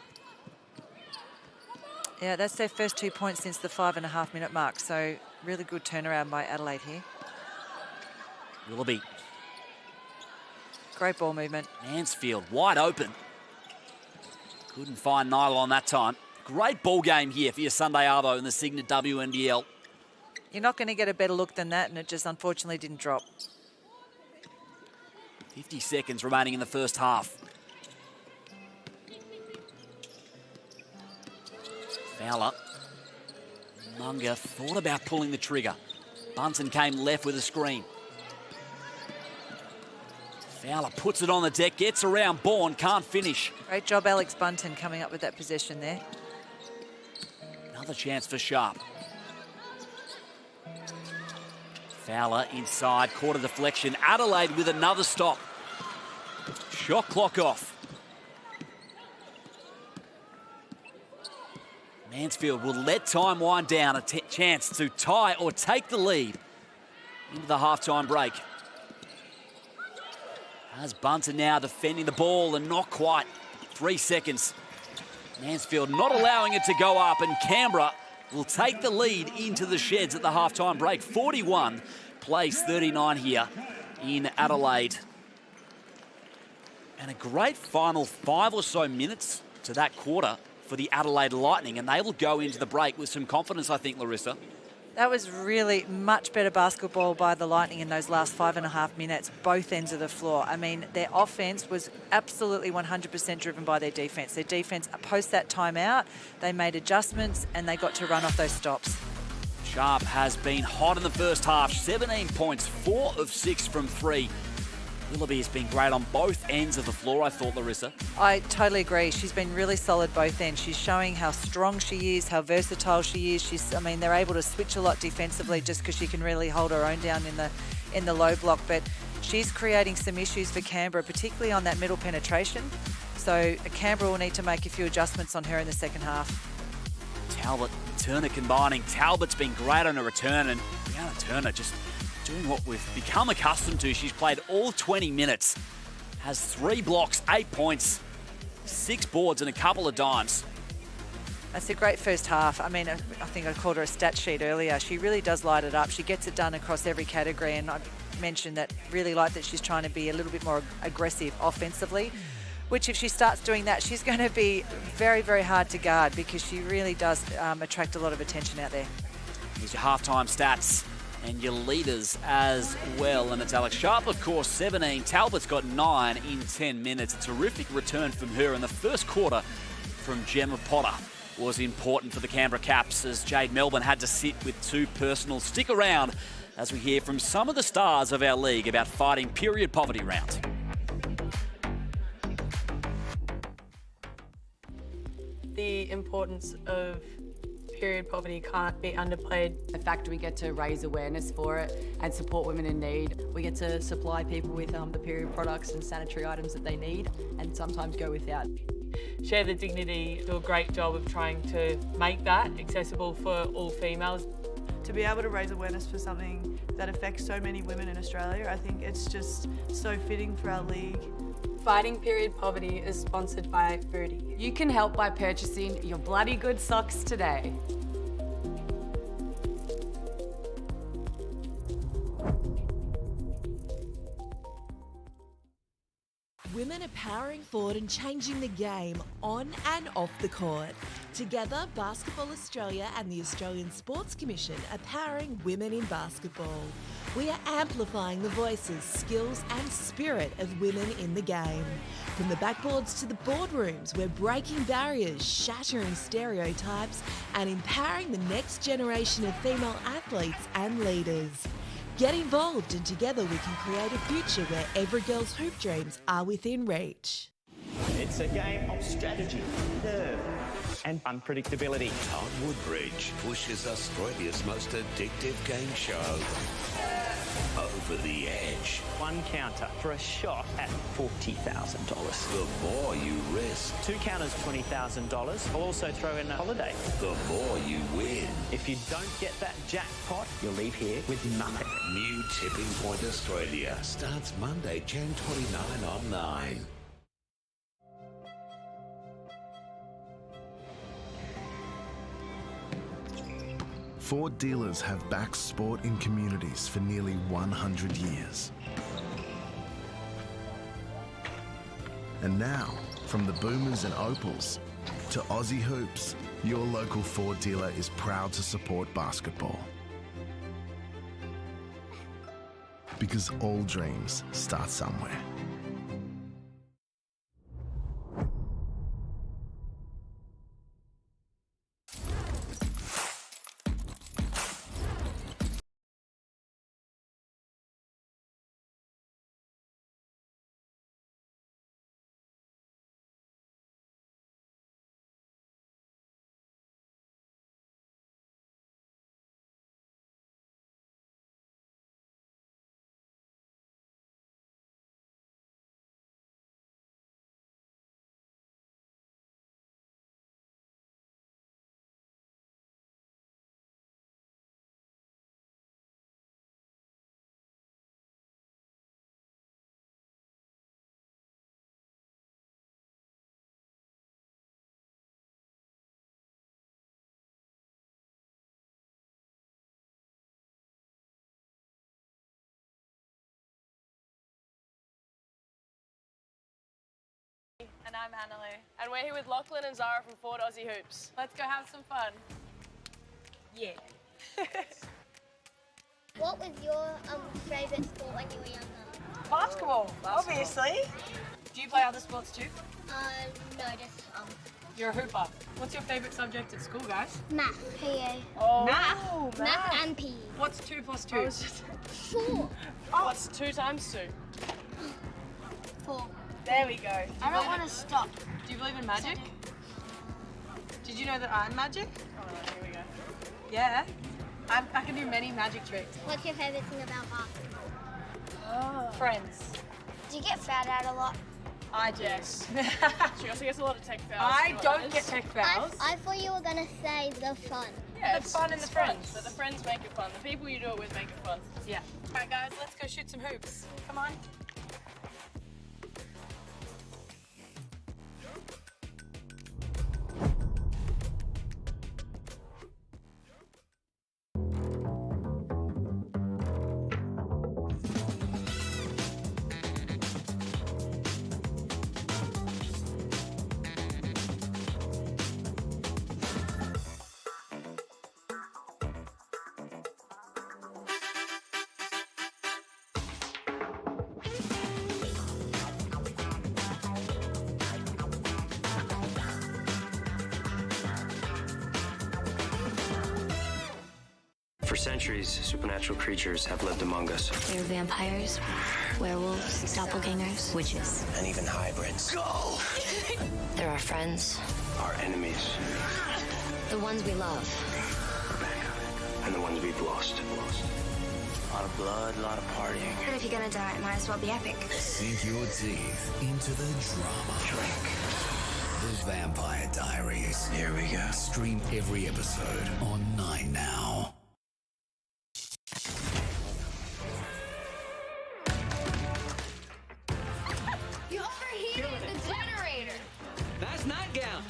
Yeah, that's their first 2 points since the 5.5-minute mark. So really good turnaround by Adelaide here. Willoughby. Great ball movement. Mansfield wide open. Couldn't find Nyla on that time. Great ball game here for your Sunday Arvo in the Cygnett WNBL. You're not going to get a better look than that, and it just unfortunately didn't drop. 50 seconds remaining in the first half. Fowler. Munga thought about pulling the trigger. Bunton came left with a screen. Fowler puts it on the deck, gets around Bourne, can't finish. Great job, Alex Bunton, coming up with that possession there. Another chance for Sharp. Fowler inside, quarter deflection. Adelaide with another stop. Shot clock off. Mansfield will let time wind down, a chance to tie or take the lead into the halftime break. As Bunton now defending the ball and not quite. 3 seconds. Mansfield not allowing it to go up, and Canberra will take the lead into the sheds at the halftime break. 41 plays 39 here in Adelaide. And a great final 5 or so minutes to that quarter for the Adelaide Lightning, and they will go into the break with some confidence, I think, Larissa. That was really much better basketball by the Lightning in those last 5.5 minutes, both ends of the floor. I mean, their offense was absolutely 100% driven by their defense. Their defense, post that timeout, they made adjustments and they got to run off those stops. Sharp has been hot in the first half. 17 points, 4 of 6 from 3. Willoughby has been great on both ends of the floor, I thought, Larissa. I totally agree. She's been really solid both ends. She's showing how strong she is, how versatile she is. They're able to switch a lot defensively just because she can really hold her own down in the low block. But she's creating some issues for Canberra, particularly on that middle penetration. So Canberra will need to make a few adjustments on her in the second half. Talbot and Turner combining. Talbot's been great on a return, and Brianna Turner just doing what we've become accustomed to. She's played all 20 minutes, has 3 blocks, 8 points, 6 boards and a couple of dimes. That's a great first half. I mean, I think I called her a stat sheet earlier. She really does light it up. She gets it done across every category, and mentioned that really like that she's trying to be a little bit more aggressive offensively, which if she starts doing that, she's going to be very, very hard to guard because she really does attract a lot of attention out there. Here's your halftime stats and your leaders as well. And it's Alex Sharp, of course, 17. Talbot's got 9 in 10 minutes. A terrific return from her in the first quarter from Gemma Potter was important for the Canberra Caps as Jade Melbourne had to sit with 2 personals. Stick around as we hear from some of the stars of our league about fighting period poverty round. The importance of period poverty can't be underplayed. The fact we get to raise awareness for it and support women in need. We get to supply people with the period products and sanitary items that they need and sometimes go without. Share the Dignity do a great job of trying to make that accessible for all females. To be able to raise awareness for something that affects so many women in Australia, I think it's just so fitting for our league. Fighting period poverty is sponsored by Foodie. You can help by purchasing your bloody good socks today. Women are powering forward and changing the game on and off the court. Together, Basketball Australia and the Australian Sports Commission are powering women in basketball. We are amplifying the voices, skills and spirit of women in the game. From the backboards to the boardrooms, we're breaking barriers, shattering stereotypes and empowering the next generation of female athletes and leaders. Get involved and together we can create a future where every girl's hoop dreams are within reach. It's a game of strategy, nerve and unpredictability. Todd Woodbridge pushes Australia's most addictive game show over the edge. One counter for a shot at $40,000. The more you risk, 2 counters, $20,000. I'll also throw in a holiday. the more you win. If you don't get that jackpot, you'll leave here with nothing. New Tipping Point Australia starts Monday, Jan 29 on 9. Ford dealers have backed sport in communities for nearly 100 years. And now, from the Boomers and Opals to Aussie Hoops, your local Ford dealer is proud to support basketball. Because all dreams start somewhere. And I'm Adelaide. And we're here with Lachlan and Zara from Ford Aussie Hoops. Let's go have some fun. Yeah. What was your favourite sport when you were younger? Basketball, obviously. Do you play other sports too? No, just You're a hooper. What's your favourite subject at school, guys? math, PE. Oh, Math. Math and PE. What's 2 plus 2? 4. What's 2 times 2? 4. There we go. I don't want to stop. Do you believe in magic? Did you know that I'm magic? Oh, here we go. Yeah. I can do many magic tricks. What's your favourite thing about basketball? Oh. Friends. Do you get fouled out a lot? I do. Yes. She also gets a lot of tech fouls. I don't get tech fouls. I thought you were going to say the fun. Yeah, The fun and the friends. So the friends make it fun. The people you do it with make it fun. Yeah. All right, guys, let's go shoot some hoops. Come on. For centuries, supernatural creatures have lived among us. There are vampires, werewolves, doppelgangers, witches. And even hybrids. Go! There are friends, Our enemies. the ones we love. And the ones we've lost. A lot of blood, a lot of partying. But if you're gonna die, it might as well be epic. Sink your teeth into the drama. Drink. The Vampire Diaries. Here we go. Stream every episode on 9 now. You overheated the generator. That's nightgown.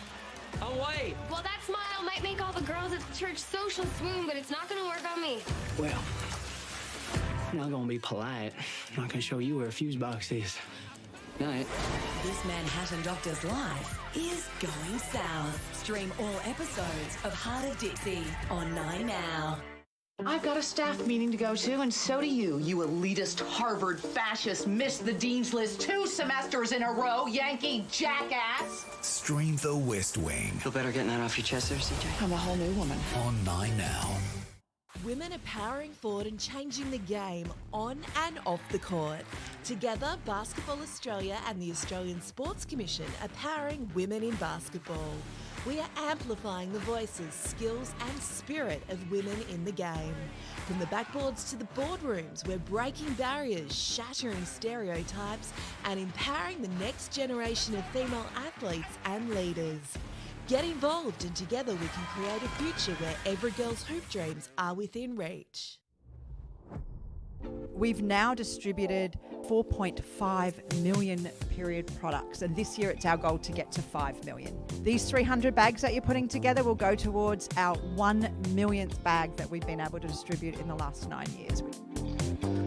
Away. Well, that smile might make all the girls at the church social swoon, but it's not gonna work on me. Well, I'm not gonna be polite. I'm not gonna show you where a fuse box is. Night. This Manhattan Doctor's life is going south. Stream all episodes of Heart of Dixie on 9 now. I've got a staff meeting to go to, and so do you. You elitist Harvard fascist missed the dean's list 2 semesters in a row, Yankee jackass. Stream The West Wing Feel better getting that off your chest there, CJ? I'm a whole new woman. on 9 now. Women are powering forward and changing the game on and off the court. Together, Basketball Australia and the Australian Sports Commission are powering women in basketball. We are amplifying the voices, skills and spirit of women in the game. From the backboards to the boardrooms, we're breaking barriers, shattering stereotypes and empowering the next generation of female athletes and leaders. Get involved and together we can create a future where every girl's hoop dreams are within reach. We've now distributed 4.5 million period products, and this year it's our goal to get to 5 million. These 300 bags that you're putting together will go towards our 1 millionth bag that we've been able to distribute in the last 9 years.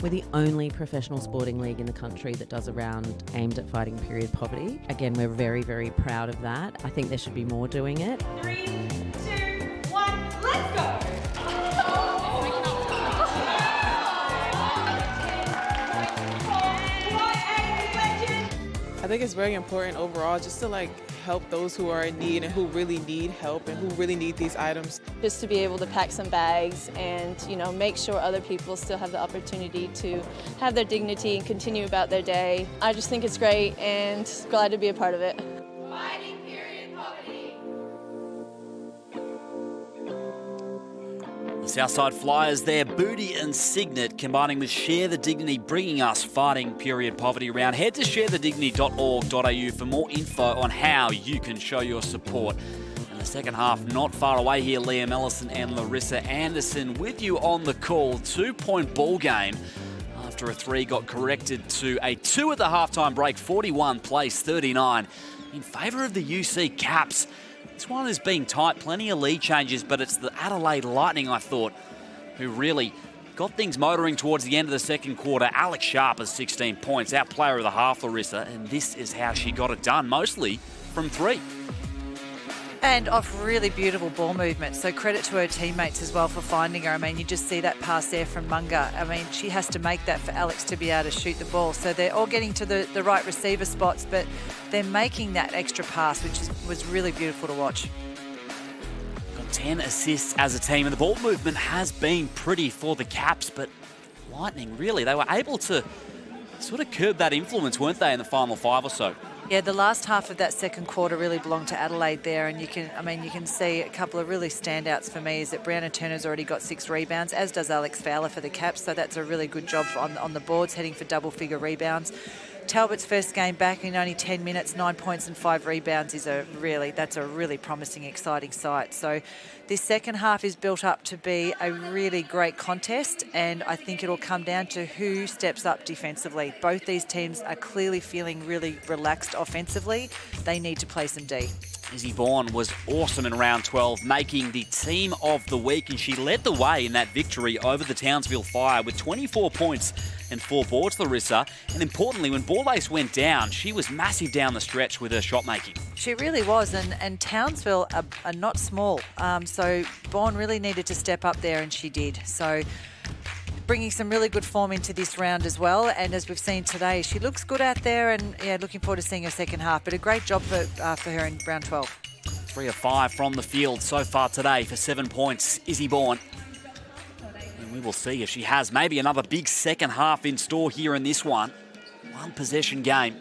We're the only professional sporting league in the country that does a round aimed at fighting period poverty. Again, we're very, very proud of that. I think there should be more doing it. 3, 2, 1, let's go! I think it's very important overall just to help those who are in need and who really need help and who really need these items. Just to be able to pack some bags and, make sure other people still have the opportunity to have their dignity and continue about their day. I just think it's great and glad to be a part of it. Fighting period poverty. The Southside Flyers there, Booty and Cygnett, combining with Share the Dignity, bringing us fighting period poverty around. Head to sharethedignity.org.au for more info on how you can show your support. In the second half, not far away here, Liam Ellison and Larissa Anderson with you on the call. 2-point ball game after a 3 got corrected to a 2 at the halftime break. 41 plays 39 in favour of the UC Caps. This one has been tight, plenty of lead changes, but it's the Adelaide Lightning, I thought, who really got things motoring towards the end of the second quarter. Alex Sharp has 16 points, our player of the half, Larissa, and this is how she got it done, mostly from 3. And off really beautiful ball movement. So credit to her teammates as well for finding her. I mean, you just see that pass there from Munga. I mean, she has to make that for Alex to be able to shoot the ball. So they're all getting to the right receiver spots, but they're making that extra pass, which was really beautiful to watch. Got 10 assists as a team, and the ball movement has been pretty for the Caps, but Lightning, really, they were able to sort of curb that influence, weren't they, in the final 5 or so? Yeah, the last half of that second quarter really belonged to Adelaide there, and you can see a couple of really standouts for me is that Brianna Turner's already got 6 rebounds, as does Alex Fowler for the Caps, so that's a really good job on the boards, heading for double-figure rebounds. Talbot's first game back in only 10 minutes, 9 points and 5 rebounds that's a really promising, exciting sight. So this second half is built up to be a really great contest, and I think it'll come down to who steps up defensively. Both these teams are clearly feeling really relaxed offensively. They need to play some D. Izzy Vaughan was awesome in round 12, making the team of the week, and she led the way in that victory over the Townsville Fire with 24 points and 4 boards, Larissa. And importantly, when Ball Ace went down, she was massive down the stretch with her shot making. She really was, and Townsville are not small, so Vaughan really needed to step up there, and she did. So bringing some really good form into this round as well, and as we've seen today, she looks good out there, and looking forward to seeing her second half, but a great job for her in round 12. 3 of 5 from the field so far today for 7 points, Izzy Vaughan. And we will see if she has maybe another big second half in store here in this one. One possession game.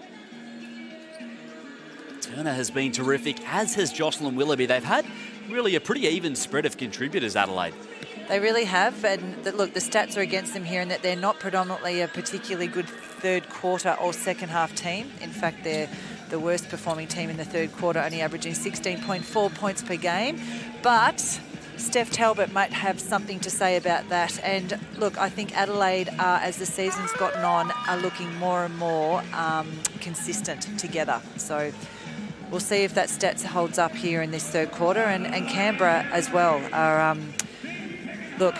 Turner has been terrific, as has Jocelyn Willoughby. They've had really a pretty even spread of contributors, Adelaide. They really have, and look, the stats are against them here in that they're not predominantly a particularly good third quarter or second half team. In fact, they're the worst performing team in the third quarter, only averaging 16.4 points per game. But Steph Talbot might have something to say about that. And look, I think Adelaide, as the season's gotten on, are looking more and more consistent together. So we'll see if that stats holds up here in this third quarter. And Canberra as well are... Look,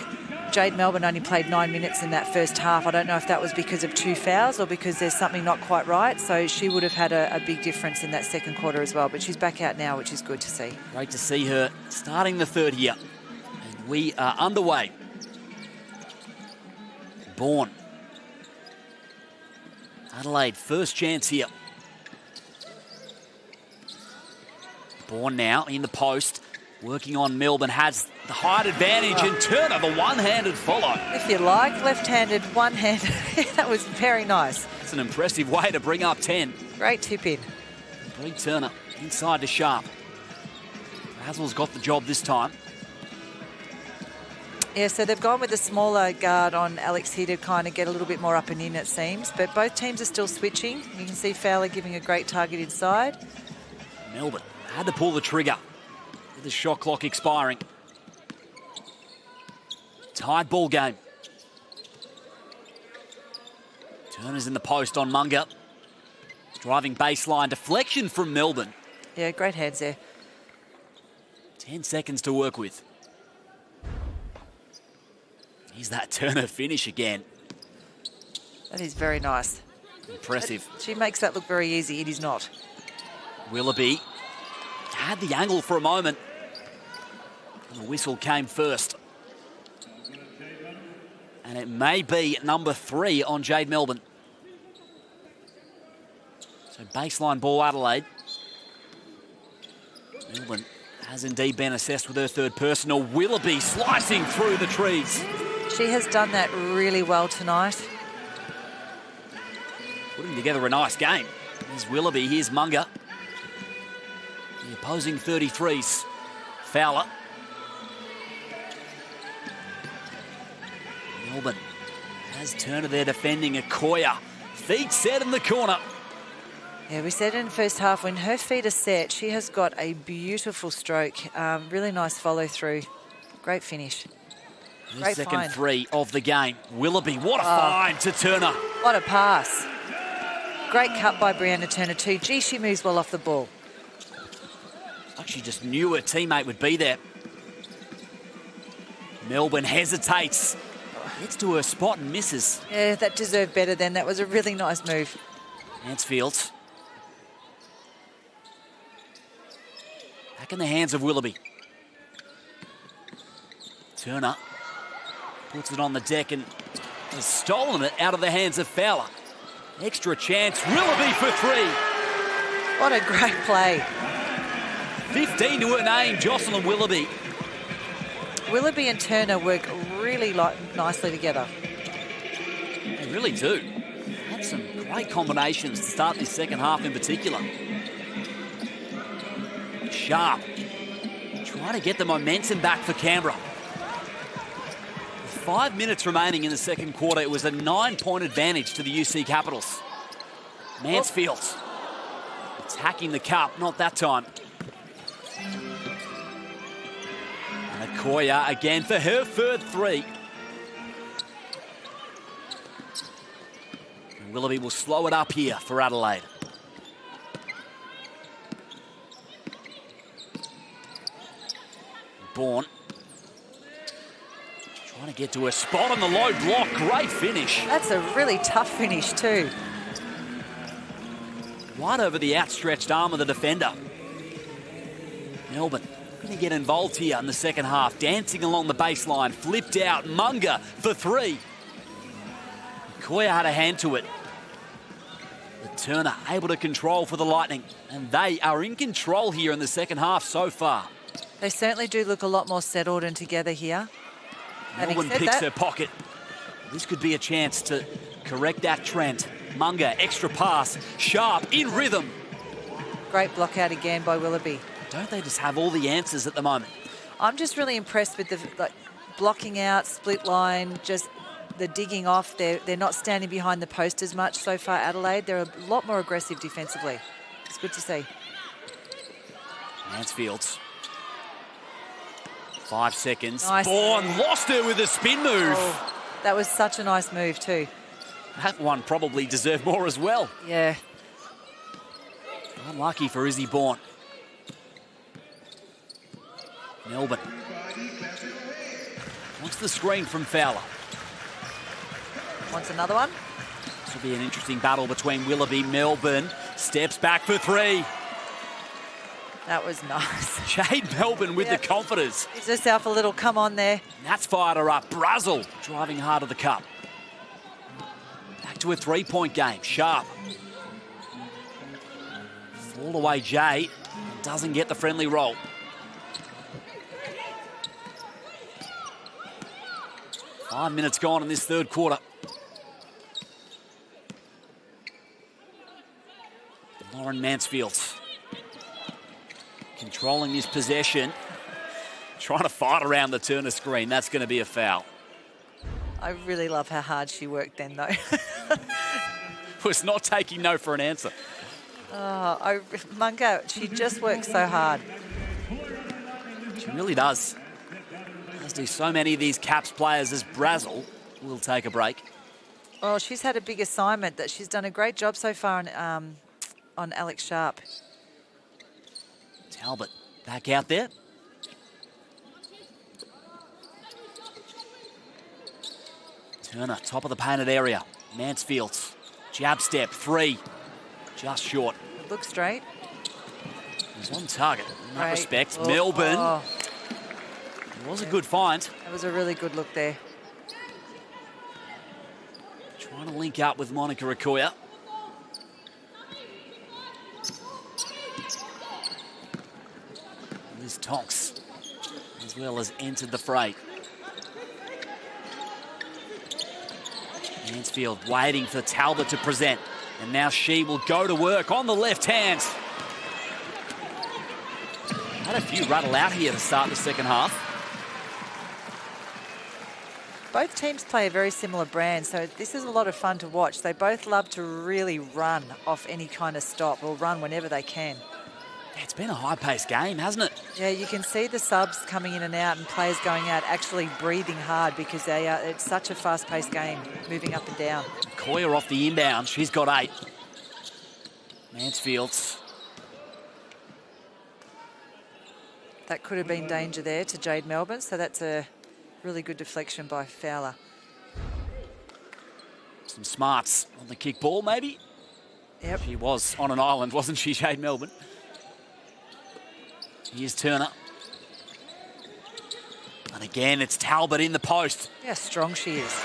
Jade Melbourne only played 9 minutes in that first half. I don't know if that was because of 2 fouls or because there's something not quite right. So she would have had a big difference in that second quarter as well. But she's back out now, which is good to see. Great to see her starting the third here. And we are underway. Bourne. Adelaide, first chance here. Bourne now in the post. Working on Melbourne, has the height advantage, and Turner, the one-handed follow. If you like, left-handed, one-handed. That was very nice. It's an impressive way to bring up 10. Great tip in. Bree Turner inside to Sharp. Hazel's got the job this time. Yeah, so they've gone with a smaller guard on Alex here to kind of get a little bit more up and in, it seems. But both teams are still switching. You can see Fowler giving a great target inside. Melbourne had to pull the trigger. The shot clock expiring. Tied ball game. Turner's in the post on Munga. Driving baseline deflection from Melbourne. Yeah, great hands there. 10 seconds to work with. Here's that Turner finish again. That is very nice. Impressive. She makes that look very easy. It is not. Willoughby had the angle for a moment. The whistle came first. And it may be number 3 on Jade Melbourne. So baseline ball, Adelaide. Melbourne has indeed been assessed with her third personal. Willoughby slicing through the trees. She has done that really well tonight. Putting together a nice game. Here's Willoughby, here's Munga. The opposing 33s. Fowler. Melbourne has Turner there defending Okoya. Feet set in the corner. Yeah, we said in the first half, when her feet are set, she has got a beautiful stroke. Really nice follow through. Great finish. Great second find. 3 of the game. Willoughby, what a find to Turner. What a pass. Great cut by Brianna Turner too. Gee, she moves well off the ball. Like she just knew her teammate would be there. Melbourne hesitates. Gets to her spot and misses. Yeah, that deserved better then. That was a really nice move. Mansfield. Back in the hands of Willoughby. Turner puts it on the deck and has stolen it out of the hands of Fowler. Extra chance. Willoughby for 3. What a great play. 15 to her name, Jocelyn Willoughby. Willoughby and Turner work really nicely together. They really do. Had some great combinations to start this second half in particular. Sharp. Trying to get the momentum back for Canberra. With 5 minutes remaining in the second quarter, it was a 9-point advantage to the UC Capitals. Mansfield attacking the cup, not that time. And Okoya again for her third 3. And Willoughby will slow it up here for Adelaide. Bourne. Trying to get to a spot on the low block. Great finish. That's a really tough finish too. Right over the outstretched arm of the defender. Melbourne going to get involved here in the second half. Dancing along the baseline. Flipped out. Munga for 3. Koya had a hand to it. But Turner able to control for the Lightning. And they are in control here in the second half so far. They certainly do look a lot more settled and together here. Melbourne picks her pocket. This could be a chance to correct that trend. Munga, extra pass, Sharp, in rhythm. Great block out again by Willoughby. Don't they just have all the answers at the moment? I'm just really impressed with the blocking out, split line, just the digging off. They're not standing behind the post as much so far, Adelaide. They're a lot more aggressive defensively. It's good to see. Mansfield. 5 seconds. Nice. Bourne lost her with a spin move. Oh, that was such a nice move too. That one probably deserved more as well. Yeah. Unlucky for Izzy Bourne. Melbourne. Wants the screen from Fowler. Wants another one. This will be an interesting battle between Willoughby. Melbourne steps back for 3. That was nice. Jade Melbourne with the confidence. Gives herself a little come on there. That's fired her up. Brazel driving hard to the cup. Back to a 3-point game. Sharp. Fall away Jay. Doesn't get the friendly roll. Five minutes gone in this third quarter. Lauren Mansfield controlling this possession. Trying to fight around the Turner screen. That's going to be a foul. I really love how hard she worked then, though. Was not taking no for an answer. Oh, Munga, she just works so hard. She really does. As do so many of these Caps players, as Brazel will take a break. Well, she's had a big assignment that she's done a great job so far on Alex Sharp. Talbot back out there. Turner, top of the painted area. Mansfield, jab step, 3. Just short. It looks straight. He's on target in that respect. Oh, Melbourne. Oh. It was a good find. That was a really good look there. Trying to link up with Monica Okoye. Liz Tonks as well as entered the fray. Mansfield waiting for Talbot to present. And now she will go to work on the left hand. Had a few rattle out here to start the second half. Both teams play a very similar brand, so this is a lot of fun to watch. They both love to really run off any kind of stop or run whenever they can. It's been a high-paced game, hasn't it? Yeah, you can see the subs coming in and out and players going out actually breathing hard because it's such a fast-paced game, moving up and down. Okoye off the inbound. She's got 8. Mansfield. That could have been danger there to Jade Melbourne, so that's a really good deflection by Fowler. Some smarts on the kick ball, maybe? Yep. She was on an island, wasn't she, Jade Melbourne? Here's Turner. And again, it's Talbot in the post. Yeah, how strong she is.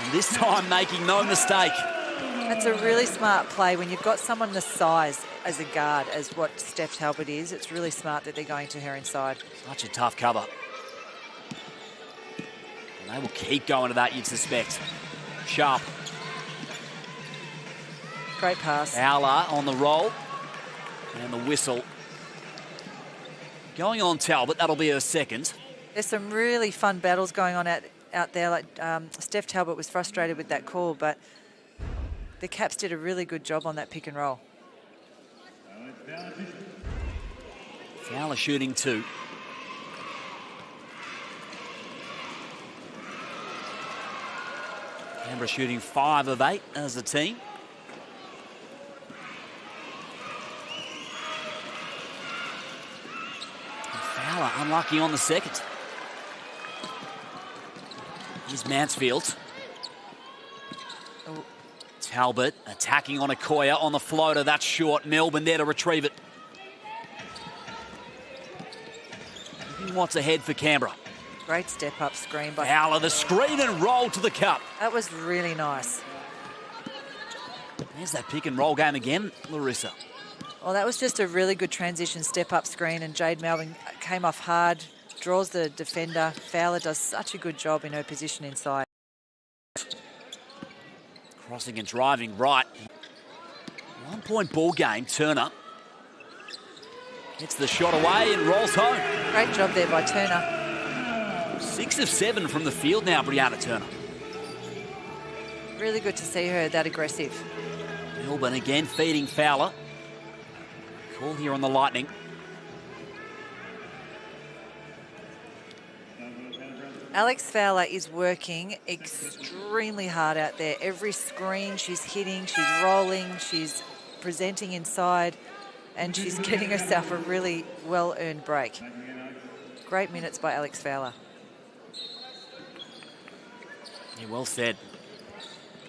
And this time making no mistake. That's a really smart play when you've got someone the size as a guard as what Steph Talbot is. It's really smart that they're going to her inside. Such a tough cover. And they will keep going to that, you'd suspect. Sharp. Great pass. Fowler on the roll. And the whistle. Going on Talbot, that'll be her second. There's some really fun battles going on out there. Like Steph Talbot was frustrated with that call, but the Caps did a really good job on that pick and roll. Fowler shooting 2. Canberra shooting 5 of 8 as a team. And Fowler unlucky on the second. Here's Mansfield. Oh. Talbot attacking on Okoye on the floater. That's short. Melbourne there to retrieve it. What's ahead for Canberra? Great step-up screen by Fowler, the screen and roll to the cup. That was really nice. There's that pick and roll game again, Larissa. Well, that was just a really good transition step-up screen, and Jade Melbourne came off hard, draws the defender. Fowler does such a good job in her position inside. Crossing and driving right. 1-point ball game. Turner gets the shot away and rolls home. Great job there by Turner. 6 of 7 from the field now, Brianna Turner. Really good to see her that aggressive. Melbourne again feeding Fowler. Call here on the Lightning. Alex Fowler is working extremely hard out there. Every screen she's hitting, she's rolling, she's presenting inside, and she's getting herself a really well-earned break. Great minutes by Alex Fowler. Yeah, well said.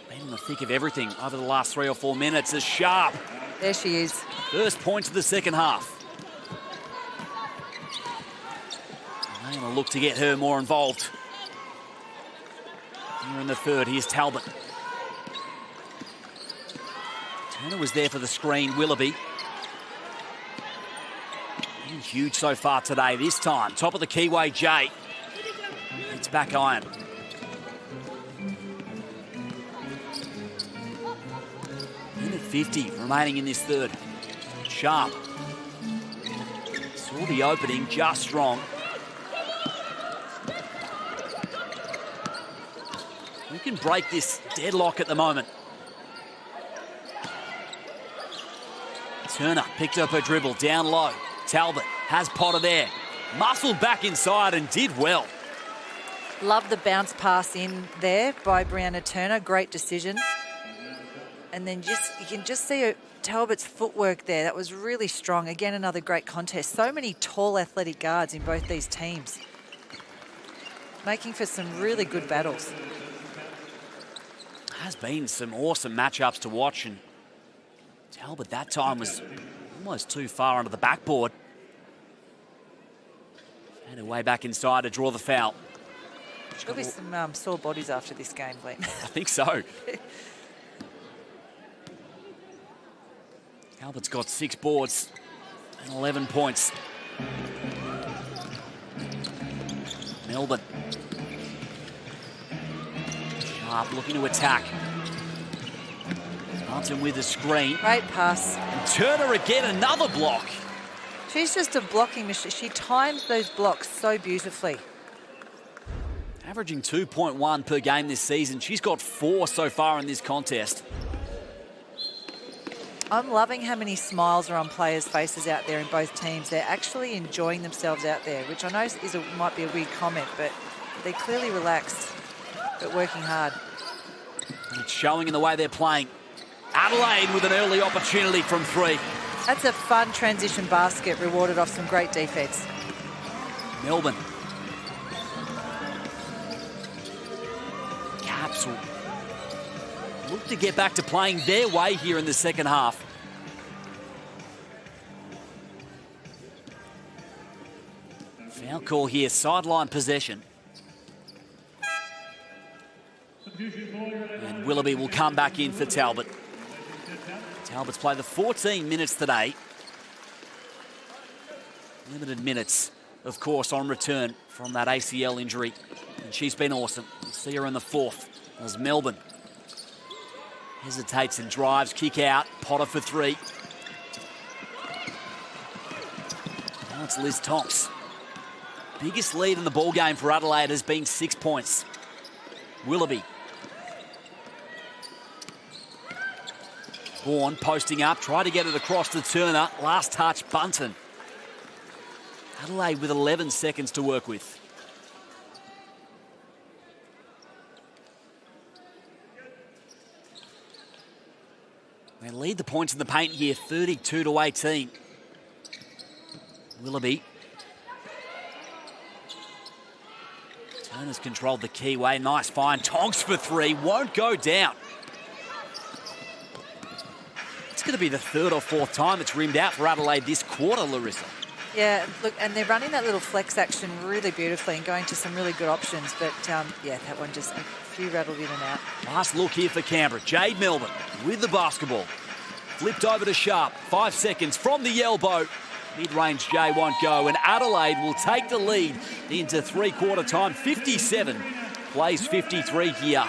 Been in the thick of everything over the last 3 or 4 minutes. Is sharp. There she is. First points of the second half. They're going to look to get her more involved. Here in the third, here's Talbot. Turner was there for the screen, Willoughby. Been huge so far today, this time. Top of the keyway, Jay. It's back iron. Minute 50 remaining in this third. Sharp. Saw the opening, just strong. Who can break this deadlock at the moment? Turner picked up her dribble, down low. Talbot has Potter there. Muscled back inside and did well. Love the bounce pass in there by Brianna Turner. Great decision. And then you can just see Talbot's footwork there. That was really strong. Again, another great contest. So many tall athletic guards in both these teams. Making for some really good battles. Has been some awesome matchups to watch, and Talbot that time was almost too far under the backboard. Found her way back inside to draw the foul. There'll be some sore bodies after this game, Glenn. I think so. Talbot's got 6 boards and 11 points. Melbourne. Sharp looking to attack. Hunton with the screen. Great pass. And Turner again, another block. She's just a blocking machine. She times those blocks so beautifully. Averaging 2.1 per game this season. She's got 4 so far in this contest. I'm loving how many smiles are on players' faces out there in both teams. They're actually enjoying themselves out there, which I know might be a weird comment, but they're clearly relaxed, but working hard. And it's showing in the way they're playing. Adelaide with an early opportunity from 3. That's a fun transition basket rewarded off some great defense. Melbourne. Caps will look to get back to playing their way here in the second half. Foul call here, sideline possession. And Willoughby will come back in for Talbot. Talbot's played the 14 minutes today. Limited minutes, of course, on return from that ACL injury. And she's been awesome. We'll see her in the 4th as Melbourne hesitates and drives, kick out, Potter for 3. Now it's Liz Tonks. Biggest lead in the ball game for Adelaide has been 6 points. Willoughby. Bourne posting up, try to get it across to Turner. Last touch, Bunton. Adelaide with 11 seconds to work with. They lead the points in the paint here, 32-18. Willoughby. Turner's controlled the keyway. Nice find. Tonks for 3. Won't go down. It's going to be the 3rd or 4th time it's rimmed out for Adelaide this quarter, Larissa. Yeah, look, and they're running that little flex action really beautifully and going to some really good options. But, yeah, that one just a few rattled in and out. Last look here for Canberra. Jade Melbourne with the basketball. Flipped over to Sharp. 5 seconds from the elbow. Mid-range J won't go, and Adelaide will take the lead into three-quarter time. 57 plays 53 here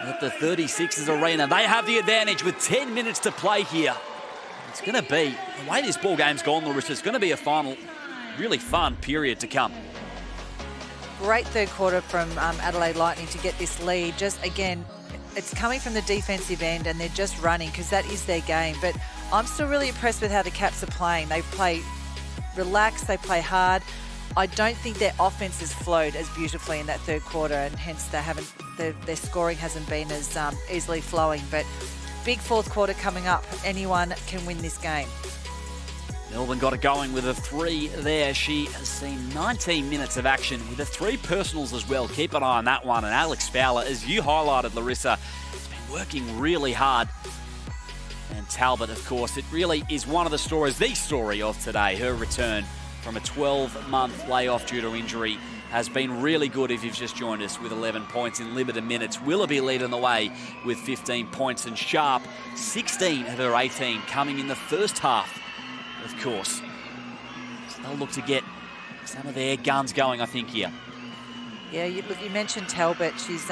at the 36ers arena. They have the advantage with 10 minutes to play here. It's going to be, the way this ball game's gone, Larissa, it's going to be a final, really fun period to come. Great third quarter from Adelaide Lightning to get this lead. Just, again, it's coming from the defensive end and they're just running because that is their game. But I'm still really impressed with how the Caps are playing. They play relaxed, they play hard. I don't think their offense has flowed as beautifully in that third quarter, and hence they haven't. Their scoring hasn't been as easily flowing. But big fourth quarter coming up. Anyone can win this game. Melbourne got it going with a three there. She has seen 19 minutes of action with the three personals as well. Keep an eye on that one. And Alex Fowler, as you highlighted, Larissa, has been working really hard. And Talbot, of course, it really is one of the stories, the story of today. Her return from a 12-month layoff due to injury has been really good if you've just joined us, with 11 points in limited minutes. Willoughby leading the way with 15 points, and Sharp, 16 of her 18 coming in the first half, of course. So they'll look to get some of their guns going, I think, here. Yeah, you mentioned Talbot. She's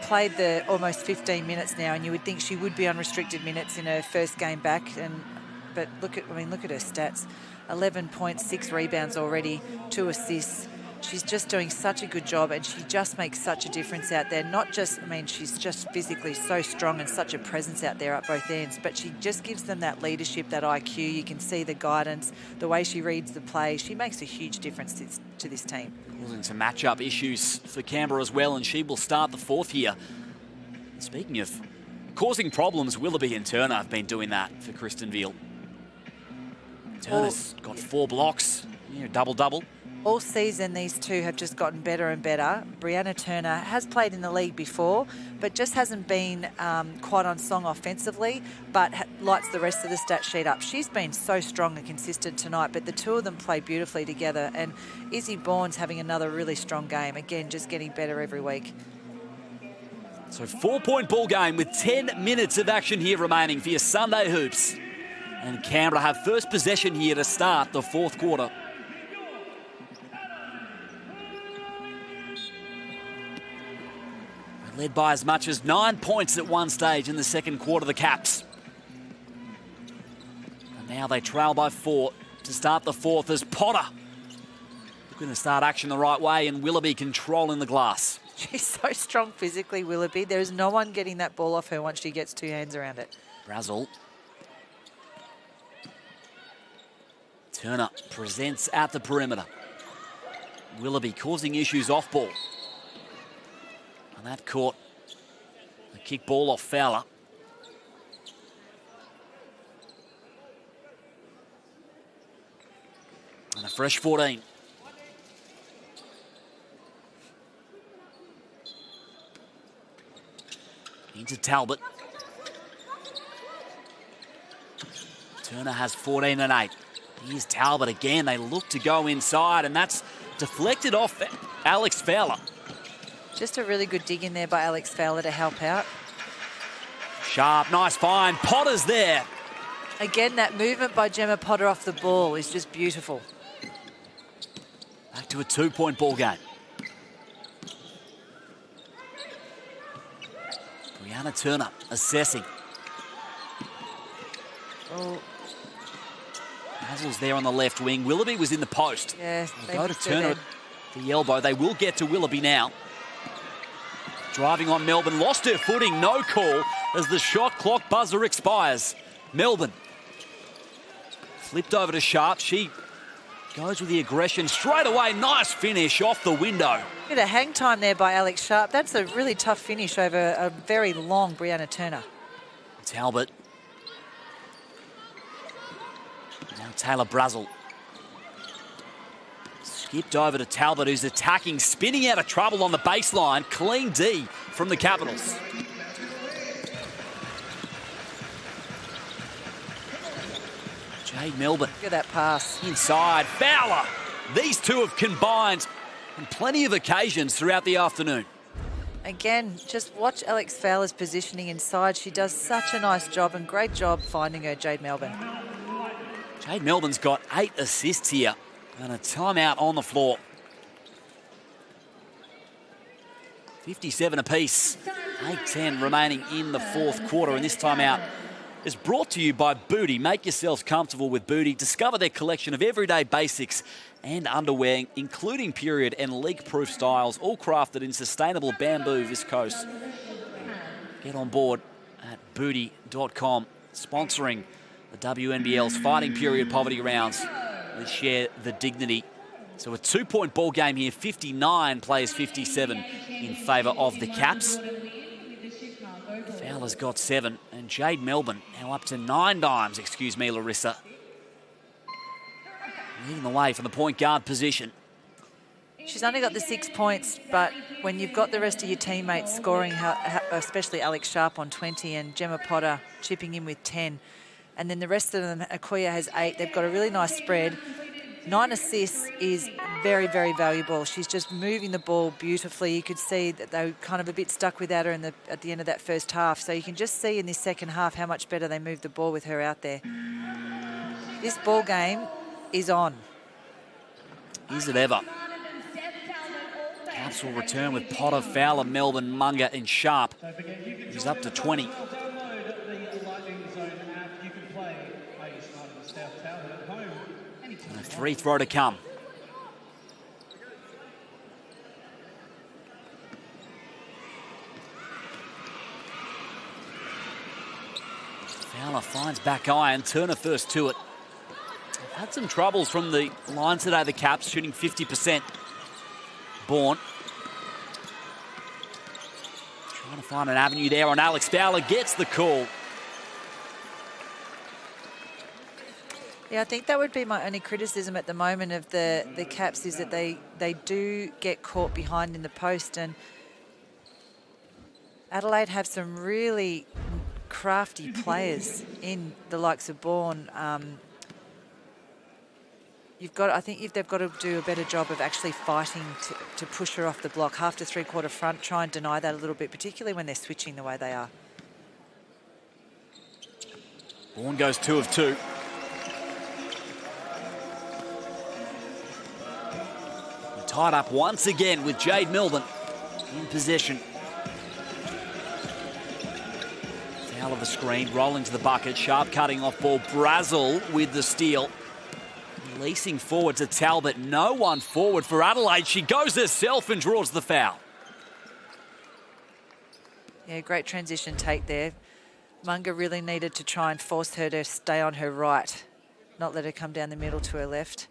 played the almost 15 minutes now, and you would think she would be unrestricted minutes in her first game back. But look at her stats: 11 points, 6 rebounds already, 2 assists. She's just doing such a good job, and she just makes such a difference out there. Not just, she's just physically so strong and such a presence out there at both ends, but she just gives them that leadership, that IQ. You can see the guidance, the way she reads the play. She makes a huge difference to this team. Causing some matchup issues for Canberra as well, and she will start the fourth here. Speaking of causing problems, Willoughby and Turner have been doing that for Kristen Veal. Turner's got 4 blocks, double-double. All season, these two have just gotten better and better. Brianna Turner has played in the league before, but just hasn't been quite on song offensively, but lights the rest of the stat sheet up. She's been so strong and consistent tonight, but the two of them play beautifully together. And Izzy Bourne's having another really strong game. Again, just getting better every week. So 4-point ball game with 10 minutes of action here remaining for your Sunday hoops. And Canberra have first possession here to start the fourth quarter. Led by as much as 9 points at one stage in the second quarter, the Caps. And now they trail by 4 to start the fourth as Potter looking to start action the right way, and Willoughby controlling the glass. She's so strong physically, Willoughby. There's no one getting that ball off her once she gets 2 hands around it. Brazel. Turner presents at the perimeter. Willoughby causing issues off ball. And that caught a kick ball off Fowler. And a fresh 14. Into Talbot. Turner has 14 and 8. Here's Talbot again. They look to go inside, and that's deflected off Alex Fowler. Just a really good dig in there by Alex Fowler to help out. Sharp, nice find. Potter's there. Again, that movement by Gemma Potter off the ball is just beautiful. Back to a 2-point ball game. Brianna Turner assessing. Oh. Brazel's there on the left wing. Willoughby was in the post. Yeah, they'll go to Turner at the elbow. They will get to Willoughby now. Driving on Melbourne, lost her footing, no call as the shot clock buzzer expires. Melbourne flipped over to Sharp. She goes with the aggression straight away. Nice finish off the window. Bit of hang time there by Alex Sharp. That's a really tough finish over a very long Brianna Turner. Talbot. Now Taylor Brazel. Skipped over to Talbot, who's attacking, spinning out of trouble on the baseline. Clean D from the Capitals. Jade Melbourne. Look at that pass. Inside, Fowler. These two have combined on plenty of occasions throughout the afternoon. Again, just watch Alex Fowler's positioning inside. She does such a nice job, and great job finding her, Jade Melbourne. Jade Melbourne's got 8 assists here and a timeout on the floor. 57 apiece. 8:10 remaining in the fourth quarter, and this timeout is brought to you by Booty. Make yourselves comfortable with Booty. Discover their collection of everyday basics and underwear, including period and leak-proof styles, all crafted in sustainable bamboo viscose. Get on board at booty.com, sponsoring the WNBL's Fighting Period Poverty Rounds. Let's share the dignity. So a 2-point ball game here, 59 plays 57 in favour of the Caps. Fowler's got 7, and Jade Melbourne now up to 9 dimes, excuse me, Larissa. Leading the way from the point guard position. She's only got the 6 points, but when you've got the rest of your teammates scoring, especially Alex Sharp on 20 and Gemma Potter chipping in with 10, and then the rest of them, Akoya has 8, they've got a really nice spread. 9 assists is very, very valuable. She's just moving the ball beautifully. You could see that they were kind of a bit stuck without her at the end of that first half. So you can just see in this second half how much better they moved the ball with her out there. This ball game is on. Is it ever? Caps will return with Potter, Fowler, Melbourne, Munga and Sharp. He's up to 20. And a free throw to come. Fowler finds back iron. Turner first to it. Had some troubles from the line today, the Caps, shooting 50%. Bourne. Trying to find an avenue there on Alex Fowler. Gets the call. Yeah, I think that would be my only criticism at the moment of the Caps is that they do get caught behind in the post, and Adelaide have some really crafty players in the likes of Bourne. I think they've got to do a better job of actually fighting to push her off the block, half to three-quarter front, try and deny that a little bit, particularly when they're switching the way they are. Bourne goes 2 of 2. Tied up once again with Jade Melbourne in possession. Foul of the screen, rolling to the bucket, Sharp cutting off ball, Brazel with the steal. Releasing forward to Talbot, no one forward for Adelaide. She goes herself and draws the foul. Yeah, great transition take there. Munga really needed to try and force her to stay on her right, not let her come down the middle to her left.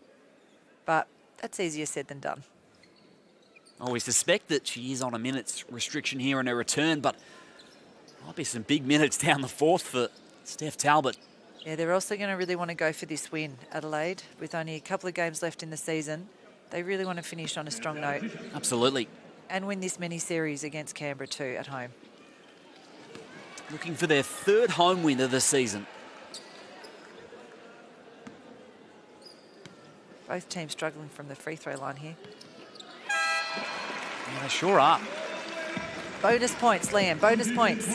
But that's easier said than done. Oh, we suspect that she is on a minutes restriction here in her return, but might be some big minutes down the fourth for Steph Talbot. Yeah, they're also going to really want to go for this win, Adelaide, with only a couple of games left in the season. They really want to finish on a strong note. Absolutely. And win this mini series against Canberra too at home. Looking for their 3rd home win of the season. Both teams struggling from the free throw line here. Yeah, they sure are. Bonus points, Liam, bonus points.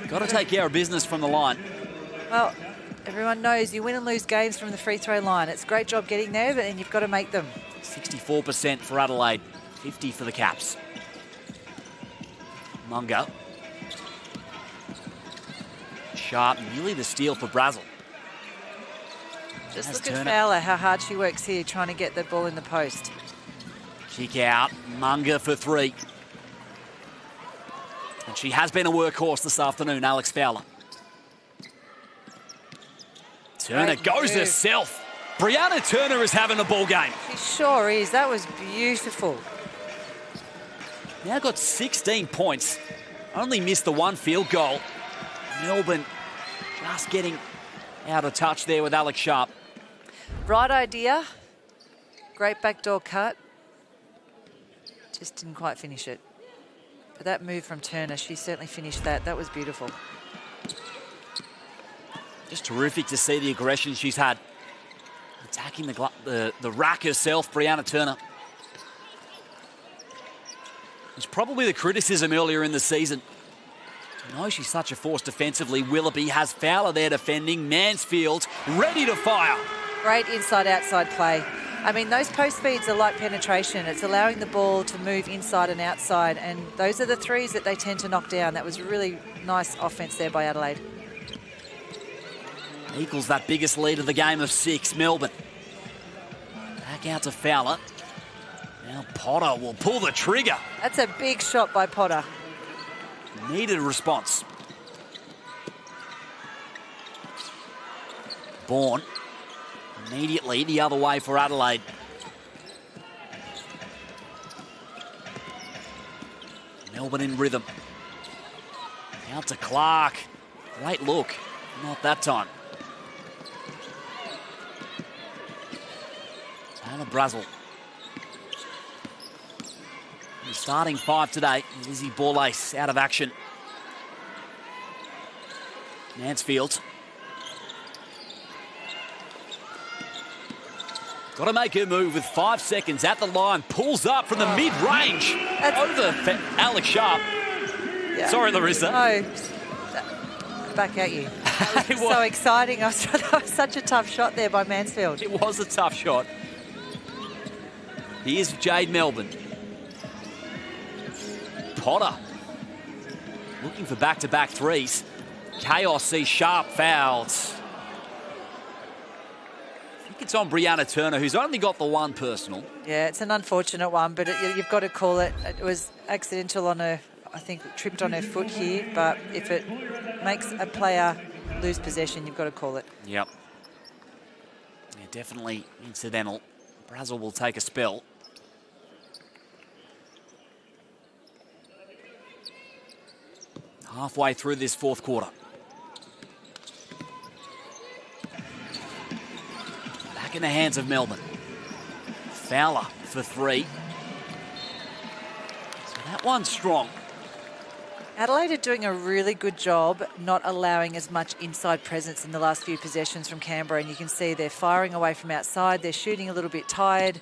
Got to take care of business from the line. Well, everyone knows you win and lose games from the free throw line. It's a great job getting there, but then you've got to make them. 64% for Adelaide, 50 for the Caps. Munga. Sharp, nearly the steal for Brazel. Just look at Fowler, how hard she works here trying to get the ball in the post. Kick out, Munga for 3. And she has been a workhorse this afternoon, Alex Fowler. Turner goes herself. Brianna Turner is having a ball game. She sure is. That was beautiful. Now got 16 points. Only missed the 1 field goal. Melbourne just getting out of touch there with Alex Sharp. Right idea. Great backdoor cut. Just didn't quite finish it. But that move from Turner, she certainly finished that. That was beautiful. Just terrific to see the aggression she's had. Attacking the rack herself, Brianna Turner. It's probably the criticism earlier in the season. No, she's such a force defensively. Willoughby has Fowler there defending. Mansfield ready to fire. Great inside-outside play. I mean, those post feeds are like penetration. It's allowing the ball to move inside and outside, and those are the threes that they tend to knock down. That was really nice offense there by Adelaide. Equals that biggest lead of the game of 6. Melbourne. Back out to Fowler. Now Potter will pull the trigger. That's a big shot by Potter. Needed a response. Bourne. Immediately the other way for Adelaide. Melbourne in rhythm. Out to Clark. Great look. Not that time. Taylor Brazel. The starting 5 today. Lizzie Borlace out of action. Mansfield. Got to make her move with 5 seconds at the line. Pulls up from the mid-range. Over Alex Sharp. Yeah. Sorry, Larissa. No. Back at you. That was so exciting. That was such a tough shot there by Mansfield. It was a tough shot. Here's Jade Melbourne. Potter. Looking for back-to-back threes. Chaos sees Sharp fouled. I think it's on Brianna Turner, who's only got the one personal. Yeah, it's an unfortunate one, but you've got to call it. It was accidental on her, I think, tripped on her foot here, but if it makes a player lose possession, you've got to call it. Yep. Yeah, definitely incidental. Brazel will take a spell. Halfway through this fourth quarter. Back in the hands of Melbourne. Fowler for 3. So that one's strong. Adelaide are doing a really good job not allowing as much inside presence in the last few possessions from Canberra, and you can see they're firing away from outside. They're shooting a little bit tired,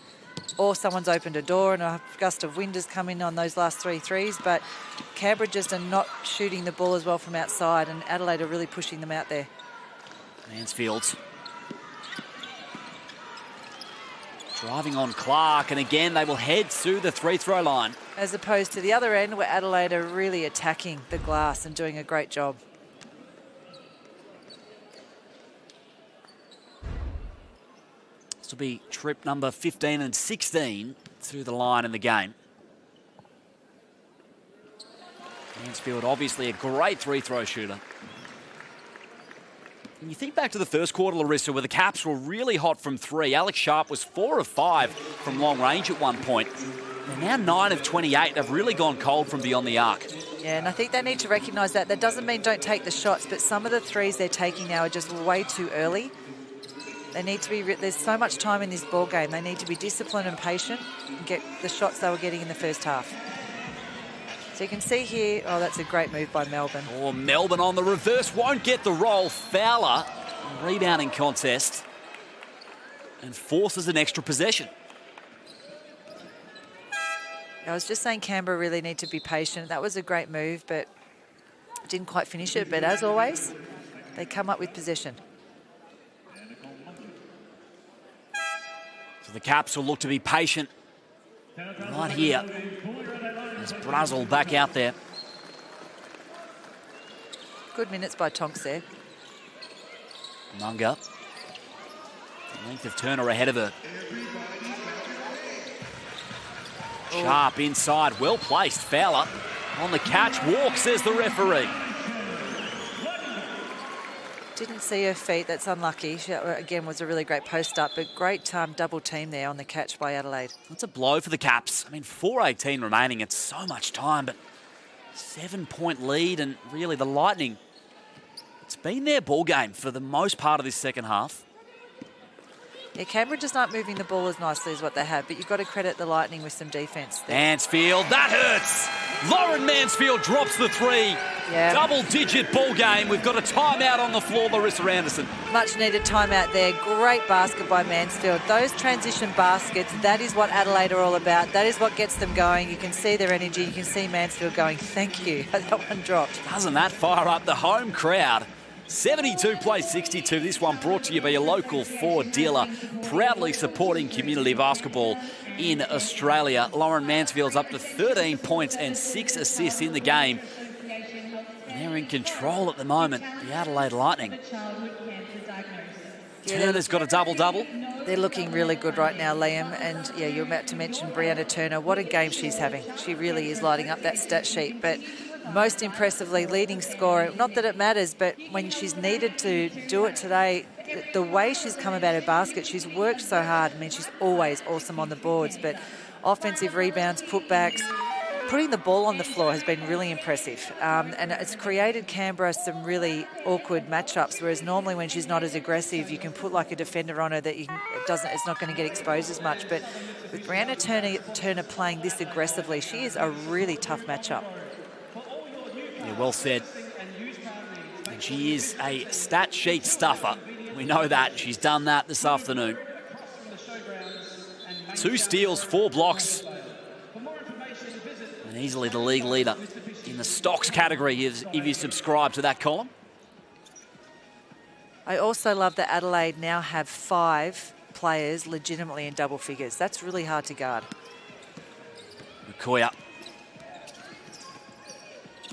or someone's opened a door and a gust of wind has come in on those last 3 threes, but Canberra just are not shooting the ball as well from outside, and Adelaide are really pushing them out there. Mansfield. Driving on Clark, and again they will head to the free-throw line. As opposed to the other end where Adelaide are really attacking the glass and doing a great job. This will be trip number 15 and 16 through the line in the game. Mansfield obviously a great free-throw shooter. When you think back to the first quarter, Larissa, where the Caps were really hot from 3. Alex Sharp was 4 of 5 from long range at one point. They're now 9 of 28. They've really gone cold from beyond the arc. Yeah, and I think they need to recognise that. That doesn't mean don't take the shots, but some of the threes they're taking now are just way too early. They need to be, there's so much time in this ball game. They need to be disciplined and patient and get the shots they were getting in the first half. So you can see here, oh, that's a great move by Melbourne. Oh, Melbourne on the reverse, won't get the roll. Fowler, rebounding contest, and forces an extra possession. I was just saying Canberra really need to be patient. That was a great move, but didn't quite finish it. But as always, they come up with possession. So the Caps will look to be patient right here. There's Brazel back out there. Good minutes by Tonks there. Munga. Length of Turner ahead of her. Sharp inside, well placed. Fowler on the catch. Walk, says the referee. Didn't see her feet. That's unlucky. She, again, was a really great post up, but great double team there on the catch by Adelaide. That's a blow for the Caps. I mean, 4:18 remaining. It's so much time, but 7-point lead, and really the Lightning, it's been their ball game for the most part of this second half. Yeah, Canberra just aren't moving the ball as nicely as what they have, but you've got to credit the Lightning with some defence there. Mansfield, that hurts! Lauren Mansfield drops the 3. Yeah. Double-digit ball game. We've got a timeout on the floor, Larissa Anderson. Much needed timeout there. Great basket by Mansfield. Those transition baskets, that is what Adelaide are all about. That is what gets them going. You can see their energy. You can see Mansfield going, thank you. That one dropped. Doesn't that fire up the home crowd? 72 plays 62. This one brought to you by your local Ford dealer, proudly supporting community basketball in Australia. Lauren Mansfield's up to 13 points and 6 assists in the game. They're in control at the moment, the Adelaide Lightning. Turner's got a double-double. They're looking really good right now, Liam. And, yeah, you're about to mention Brianna Turner. What a game she's having. She really is lighting up that stat sheet. But most impressively, leading scorer. Not that it matters, but when she's needed to do it today, the way she's come about her basket, she's worked so hard. I mean, she's always awesome on the boards. But offensive rebounds, putbacks, putting the ball on the floor has been really impressive. And it's created Canberra some really awkward matchups, whereas normally when she's not as aggressive, you can put like a defender on her that it's not going to get exposed as much. But with Brianna Turner playing this aggressively, she is a really tough matchup. Yeah, well said. And she is a stat sheet stuffer. We know that. She's done that this afternoon. 2 steals, 4 blocks. And easily the league leader in the stocks category if you subscribe to that column. I also love that Adelaide now have 5 players legitimately in double figures. That's really hard to guard. McCoy.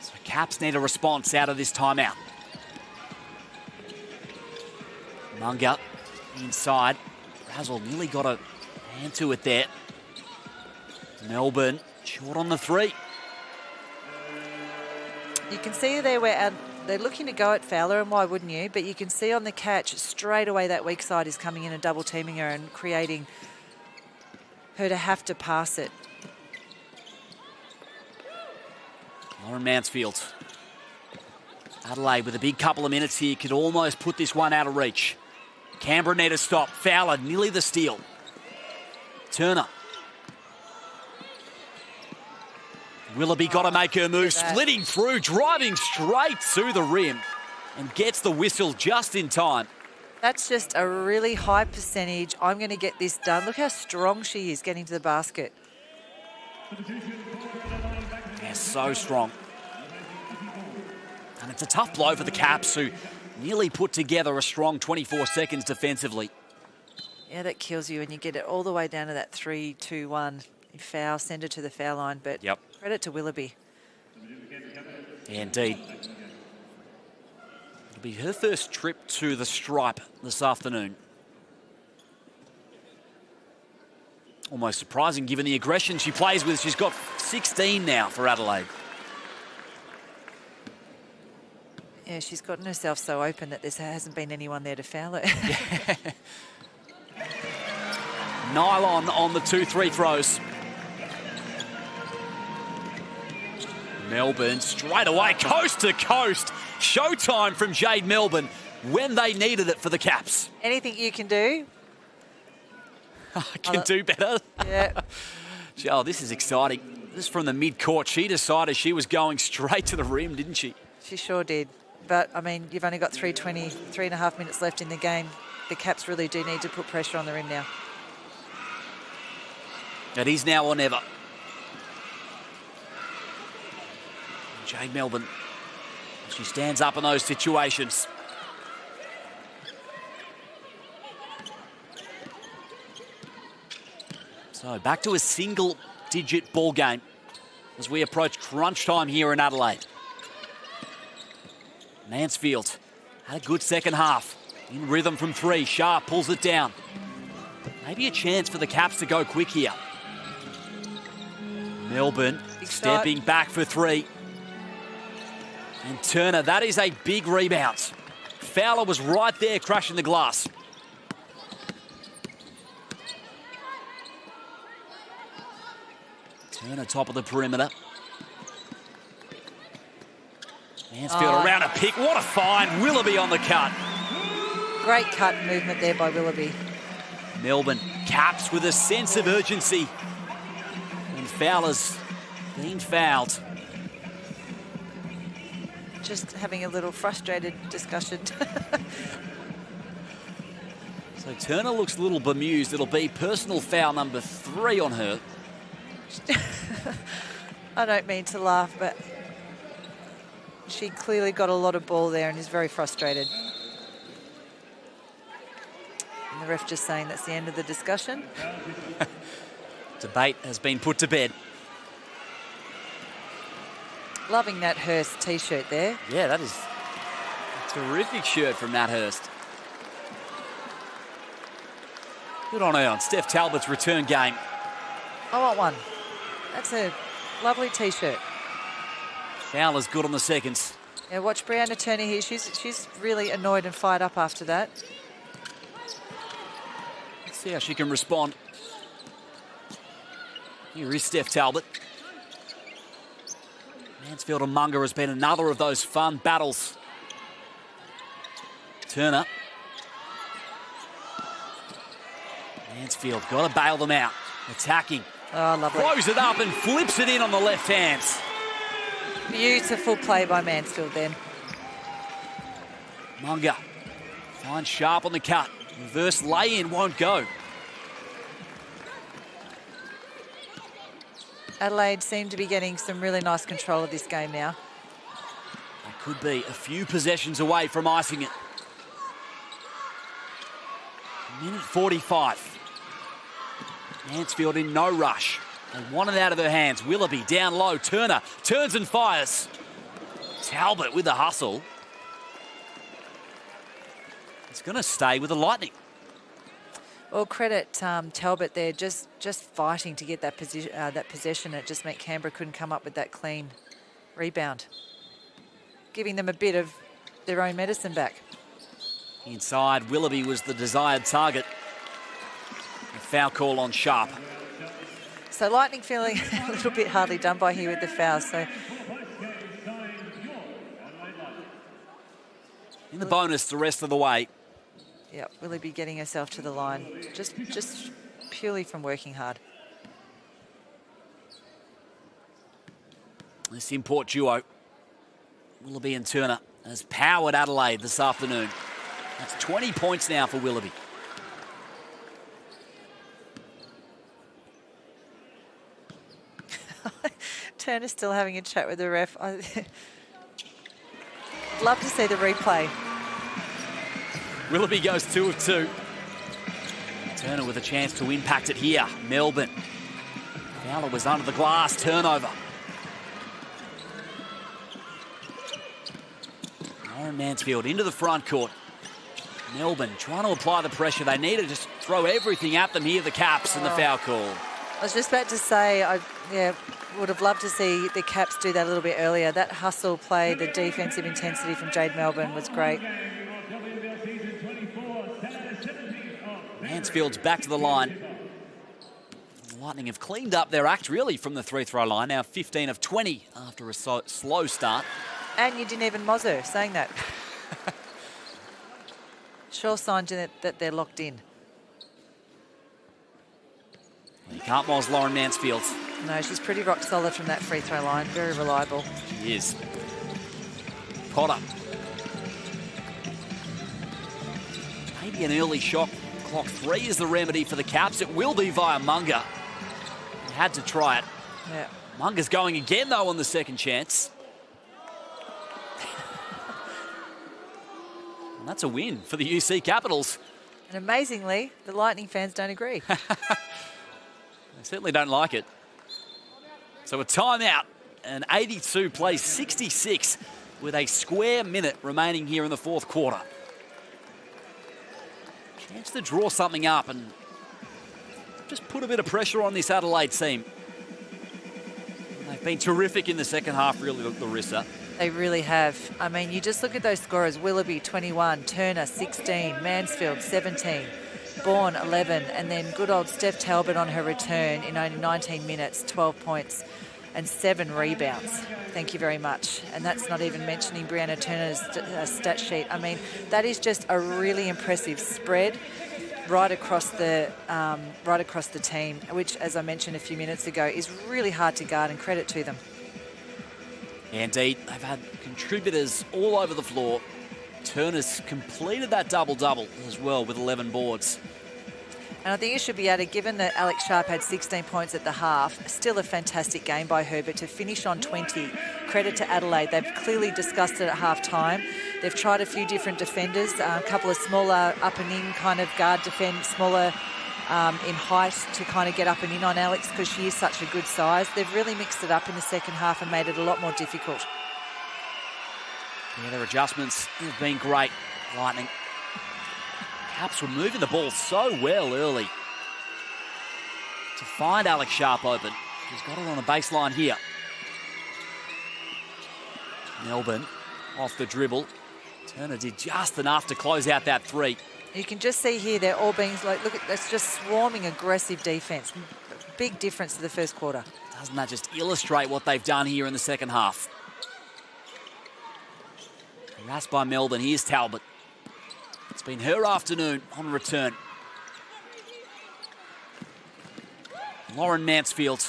So Caps need a response out of this timeout. Munga inside. Razzle nearly got a hand to it there. Melbourne short on the 3. You can see there where they're looking to go at Fowler, and why wouldn't you? But you can see on the catch straight away that weak side is coming in and double teaming her and creating her to have to pass it. Lauren Mansfield. Adelaide with a big couple of minutes here could almost put this one out of reach. Canberra need a stop. Fowler nearly the steal. Turner. Willoughby got to make her move, splitting through, driving straight to the rim and gets the whistle just in time. That's just a really high percentage. I'm going to get this done. Look how strong she is getting to the basket. Yeah, so strong. And it's a tough blow for the Caps, who nearly put together a strong 24 seconds defensively. Yeah, that kills you, and you get it all the way down to that 3-2-1. Foul, send her to the foul line, but credit to Willoughby. Yeah, indeed. It'll be her first trip to the stripe this afternoon. Almost surprising given the aggression she plays with. She's got 16 now for Adelaide. Yeah, she's gotten herself so open that there hasn't been anyone there to foul her. Nylon on the 2 free throws. Melbourne straight away, coast to coast. Showtime from Jade Melbourne when they needed it for the Caps. Anything you can do? I can do better. Yeah. Oh, this is exciting. This is from the mid-court. She decided she was going straight to the rim, didn't she? She sure did. But, I mean, you've only got 3.5 minutes left in the game. The Caps really do need to put pressure on the rim now. It is now or never. Jade Melbourne, she stands up in those situations. So back to a single-digit ball game as we approach crunch time here in Adelaide. Mansfield had a good second half. In rhythm from 3. Sharp pulls it down. Maybe a chance for the Caps to go quick here. Melbourne stepping back for 3. And Turner, that is a big rebound. Fowler was right there crashing the glass. Turner top of the perimeter. Mansfield around a pick. What a find. Willoughby on the cut. Great cut movement there by Willoughby. Melbourne Caps with a sense of urgency. And Fowler's been fouled. just having a little frustrated discussion. So Turner looks a little bemused. It'll be personal foul number 3 on her. I don't mean to laugh, but she clearly got a lot of ball there and is very frustrated. And the ref just saying that's the end of the discussion. Debate has been put to bed. Loving that Hurst T-shirt there. Yeah, that is a terrific shirt from Nat Hurst. Good on her on Steph Talbot's return game. I want one. That's a lovely T-shirt. Fowler's good on the seconds. Yeah, watch Brianna Turner here. She's really annoyed and fired up after that. Let's see how she can respond. Here is Steph Talbot. Mansfield and Munger has been another of those fun battles. Turner. Mansfield got to bail them out. Attacking. Oh, lovely. Throws it up and flips it in on the left hand. Beautiful play by Mansfield then. Munger finds Sharp on the cut. Reverse lay-in won't go. Adelaide seem to be getting some really nice control of this game now. They could be a few possessions away from icing it. Minute 45. Mansfield in no rush. They want it out of their hands. Willoughby down low. Turner turns and fires. Talbot with the hustle. It's going to stay with the Lightning. Well, credit Talbot there, just fighting to get that possession. It just meant Canberra couldn't come up with that clean rebound, giving them a bit of their own medicine back. Inside, Willoughby was the desired target. A foul call on Sharp. So Lightning feeling a little bit hardly done by here with the foul. So in the bonus the rest of the way. Yeah, Willoughby getting herself to the line, just purely from working hard. This import duo, Willoughby and Turner, has powered Adelaide this afternoon. That's 20 points now for Willoughby. Turner's still having a chat with the ref. I'd love to see the replay. Willoughby goes 2 of 2. Turner with a chance to impact it here. Melbourne. Fowler was under the glass. Turnover. Lauren Mansfield into the front court. Melbourne trying to apply the pressure. They need to just throw everything at them here, the Caps, and the foul call. I was just about to say, would have loved to see the Caps do that a little bit earlier. That hustle play, the defensive intensity from Jade Melbourne was great. Mansfield's back to the line. The Lightning have cleaned up their act, really, from the three-throw line. Now 15 of 20 after a slow start. And you didn't even Mozo saying that. Sure sign that they're locked in. Well, you can't moz Lauren Mansfield. No, she's pretty rock solid from that free throw line. Very reliable. She is. Potter. Maybe an early shot. Clock 3 is the remedy for the Caps. It will be via Munger. He had to try it. Yeah. Munger's going again, though, on the second chance. And that's a win for the UC Capitals. And amazingly, the Lightning fans don't agree. They certainly don't like it. So a timeout, and 82 plays 66 with a square minute remaining here in the fourth quarter. Chance to draw something up and just put a bit of pressure on this Adelaide team. They've been terrific in the second half, really, Larissa. They really have. I mean, you just look at those scorers. Willoughby, 21. Turner, 16. Mansfield, 17. Bourne, 11. And then good old Steph Talbot on her return in only 19 minutes, 12 points and 7 rebounds. Thank you very much. And that's not even mentioning Brianna Turner's stat sheet. I mean, that is just a really impressive spread right across the team, which, as I mentioned a few minutes ago, is really hard to guard, and credit to them. Indeed, they've had contributors all over the floor. Turner's completed that double-double as well with 11 boards. And I think it should be added, given that Alex Sharp had 16 points at the half, still a fantastic game by her, but to finish on 20, credit to Adelaide. They've clearly discussed it at half-time. They've tried a few different defenders, a couple of smaller up and in kind of guard defend, smaller in height to kind of get up and in on Alex because she is such a good size. They've really mixed it up in the second half and made it a lot more difficult. Yeah, their adjustments have been great. Lightning. Caps were moving the ball so well early to find Alex Sharp open. She's got her on the baseline here. Melbourne off the dribble. Turner did just enough to close out that three. You can just see here they're all being like, look, that's just swarming aggressive defence. Big difference to the first quarter. Doesn't that just illustrate what they've done here in the second half? Harassed by Melbourne. Here's Talbot. It's been her afternoon on return. Lauren Mansfield.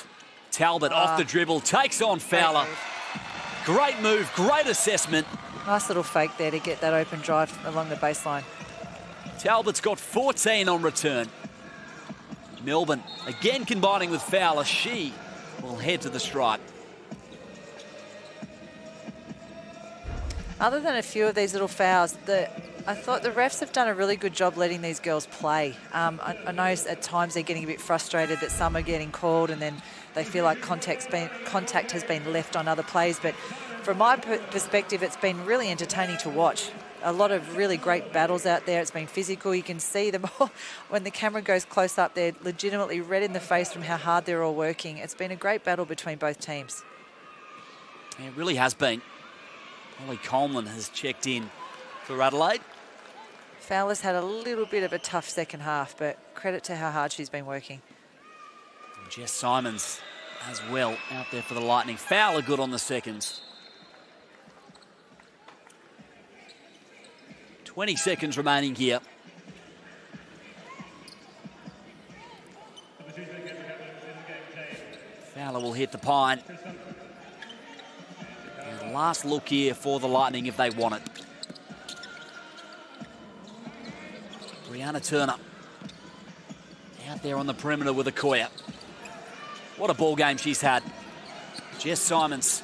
Talbot off the dribble, takes on Fowler. Great move, great assessment. Nice little fake there to get that open drive along the baseline. Talbot's got 14 on return. Melbourne again combining with Fowler. She will head to the stripe. Other than a few of these little fouls, I thought the refs have done a really good job letting these girls play. I know at times they're getting a bit frustrated that some are getting called and then they feel like contact has been left on other plays. But from my perspective, it's been really entertaining to watch. A lot of really great battles out there. It's been physical. You can see them all. When the camera goes close up, they're legitimately red in the face from how hard they're all working. It's been a great battle between both teams. Yeah, it really has been. Holly Coleman has checked in for Adelaide. Fowler's had a little bit of a tough second half, but credit to how hard she's been working. And Jess Simons as well out there for the Lightning. Fowler good on the seconds. 20 seconds remaining here. Fowler will hit the pine. And last look here for the Lightning if they want it. Brianna Turner out there on the perimeter with Okoye. What a ball game she's had. Jess Simons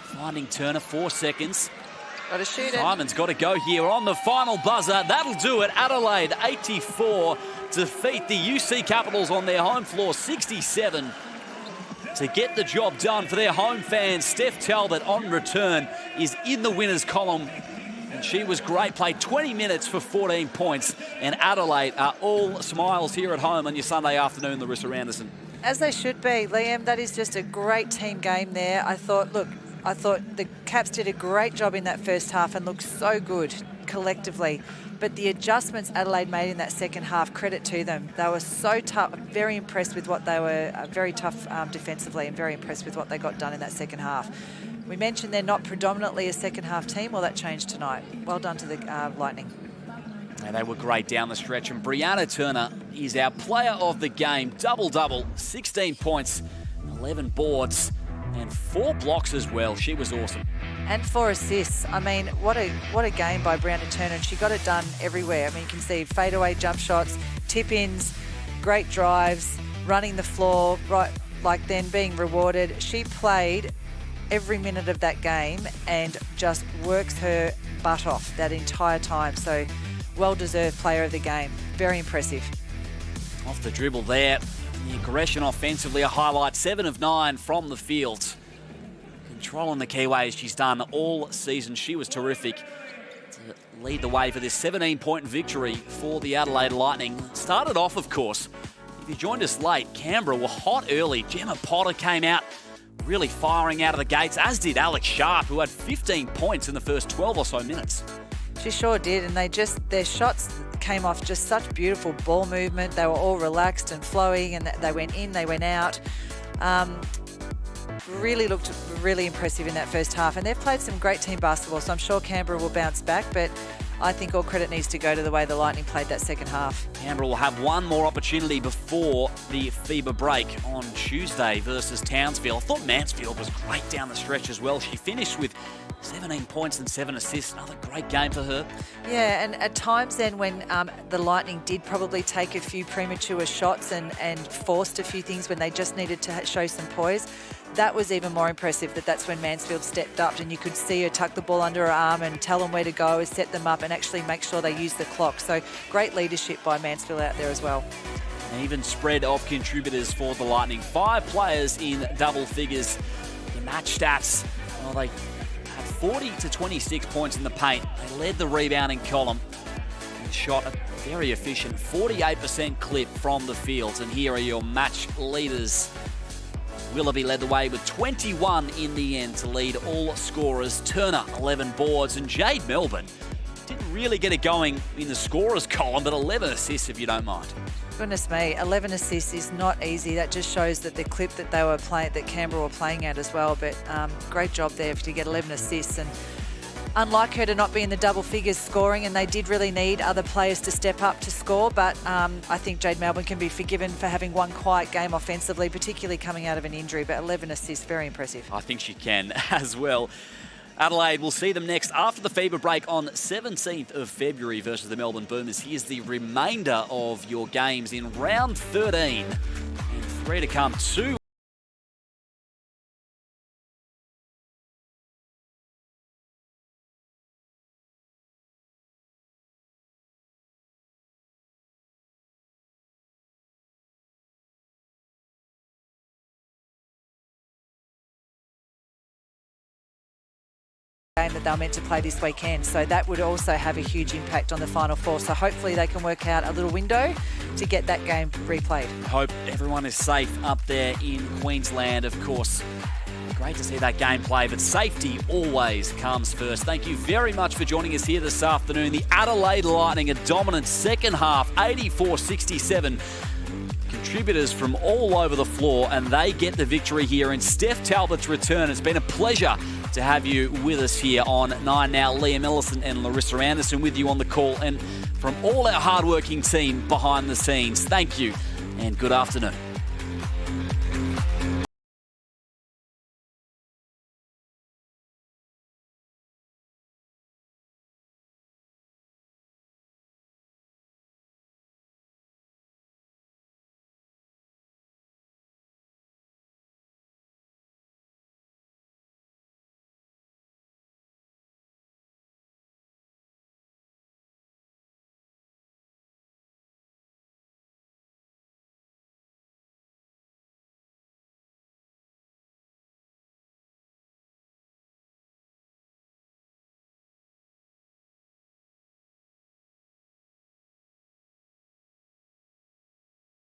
finding Turner, 4 seconds. Got to shoot it. Simon's got to go here on the final buzzer. That'll do it. Adelaide 84 defeat the UC Capitals on their home floor 67 to get the job done for their home fans. Steph Talbot on return is in the winners column. And she was great. Played 20 minutes for 14 points. And Adelaide are all smiles here at home on your Sunday afternoon, Larissa Anderson. As they should be, Liam. That is just a great team game there. I thought the Caps did a great job in that first half and looked so good collectively. But the adjustments Adelaide made in that second half, credit to them. They were so tough. Very impressed with what they were, very tough defensively, and very impressed with what they got done in that second half. We mentioned they're not predominantly a second half team. Well, that changed tonight. Well done to the Lightning. And they were great down the stretch. And Brianna Turner is our player of the game. Double-double, 16 points, 11 boards, and 4 blocks as well. She was awesome. And 4 assists. I mean, what a game by Brianna Turner. And she got it done everywhere. I mean, you can see fadeaway jump shots, tip-ins, great drives, running the floor, right, like then being rewarded. She played every minute of that game and just works her butt off that entire time. So well-deserved player of the game. Very impressive. Off the dribble there. The aggression offensively, a highlight. 7 of 9 from the field. Controlling the keyways she's done all season. She was terrific to lead the way for this 17-point victory for the Adelaide Lightning. Started off, of course, if you joined us late, Canberra were hot early. Gemma Potter came out really firing out of the gates, as did Alex Sharp, who had 15 points in the first 12 or so minutes. She sure did, and their shots came off just such beautiful ball movement. They were all relaxed and flowing, and they went in, they went out. Really looked really impressive in that first half, and they've played some great team basketball, so I'm sure Canberra will bounce back, but I think all credit needs to go to the way the Lightning played that second half. Canberra will have one more opportunity before the FIBA break on Tuesday versus Townsville. I thought Mansfield was great down the stretch as well. She finished with 17 points and 7 assists. Another great game for her. Yeah, and at times then when the Lightning did probably take a few premature shots and forced a few things when they just needed to show some poise, that was even more impressive. That's when Mansfield stepped up and you could see her tuck the ball under her arm and tell them where to go, set them up and actually make sure they use the clock. So great leadership by Mansfield out there as well. An even spread of contributors for the Lightning. 5 players in double figures. The match stats, well, they had 40 to 26 points in the paint. They led the rebounding column and shot a very efficient 48% clip from the field. And here are your match leaders. Willoughby led the way with 21 in the end to lead all scorers. Turner, 11 boards, and Jade Melbourne didn't really get it going in the scorers column, but 11 assists if you don't mind. Goodness me, 11 assists is not easy. That just shows that the clip that they were playing, that Canberra were playing at as well. But great job there to get 11 assists. And unlike her to not be in the double figures scoring, and they did really need other players to step up to score, but I think Jade Melbourne can be forgiven for having one quiet game offensively, particularly coming out of an injury, but 11 assists, very impressive. I think she can as well. Adelaide will see them next after the FIBA break on 17th of February versus the Melbourne Boomers. Here's the remainder of your games in round 13 and 3 to come. 2. Game that they were meant to play this weekend, so that would also have a huge impact on the Final Four. So hopefully they can work out a little window to get that game replayed. Hope everyone is safe up there in Queensland, of course. Great to see that game play, but safety always comes first. Thank you very much for joining us here this afternoon. The Adelaide Lightning, a dominant second half, 84-67. Contributors from all over the floor, and they get the victory here in Steph Talbot's return. It's been a pleasure to have you with us here on 9 Now. Liam Ellison and Larissa Anderson with you on the call, and from all our hardworking team behind the scenes, thank you and good afternoon.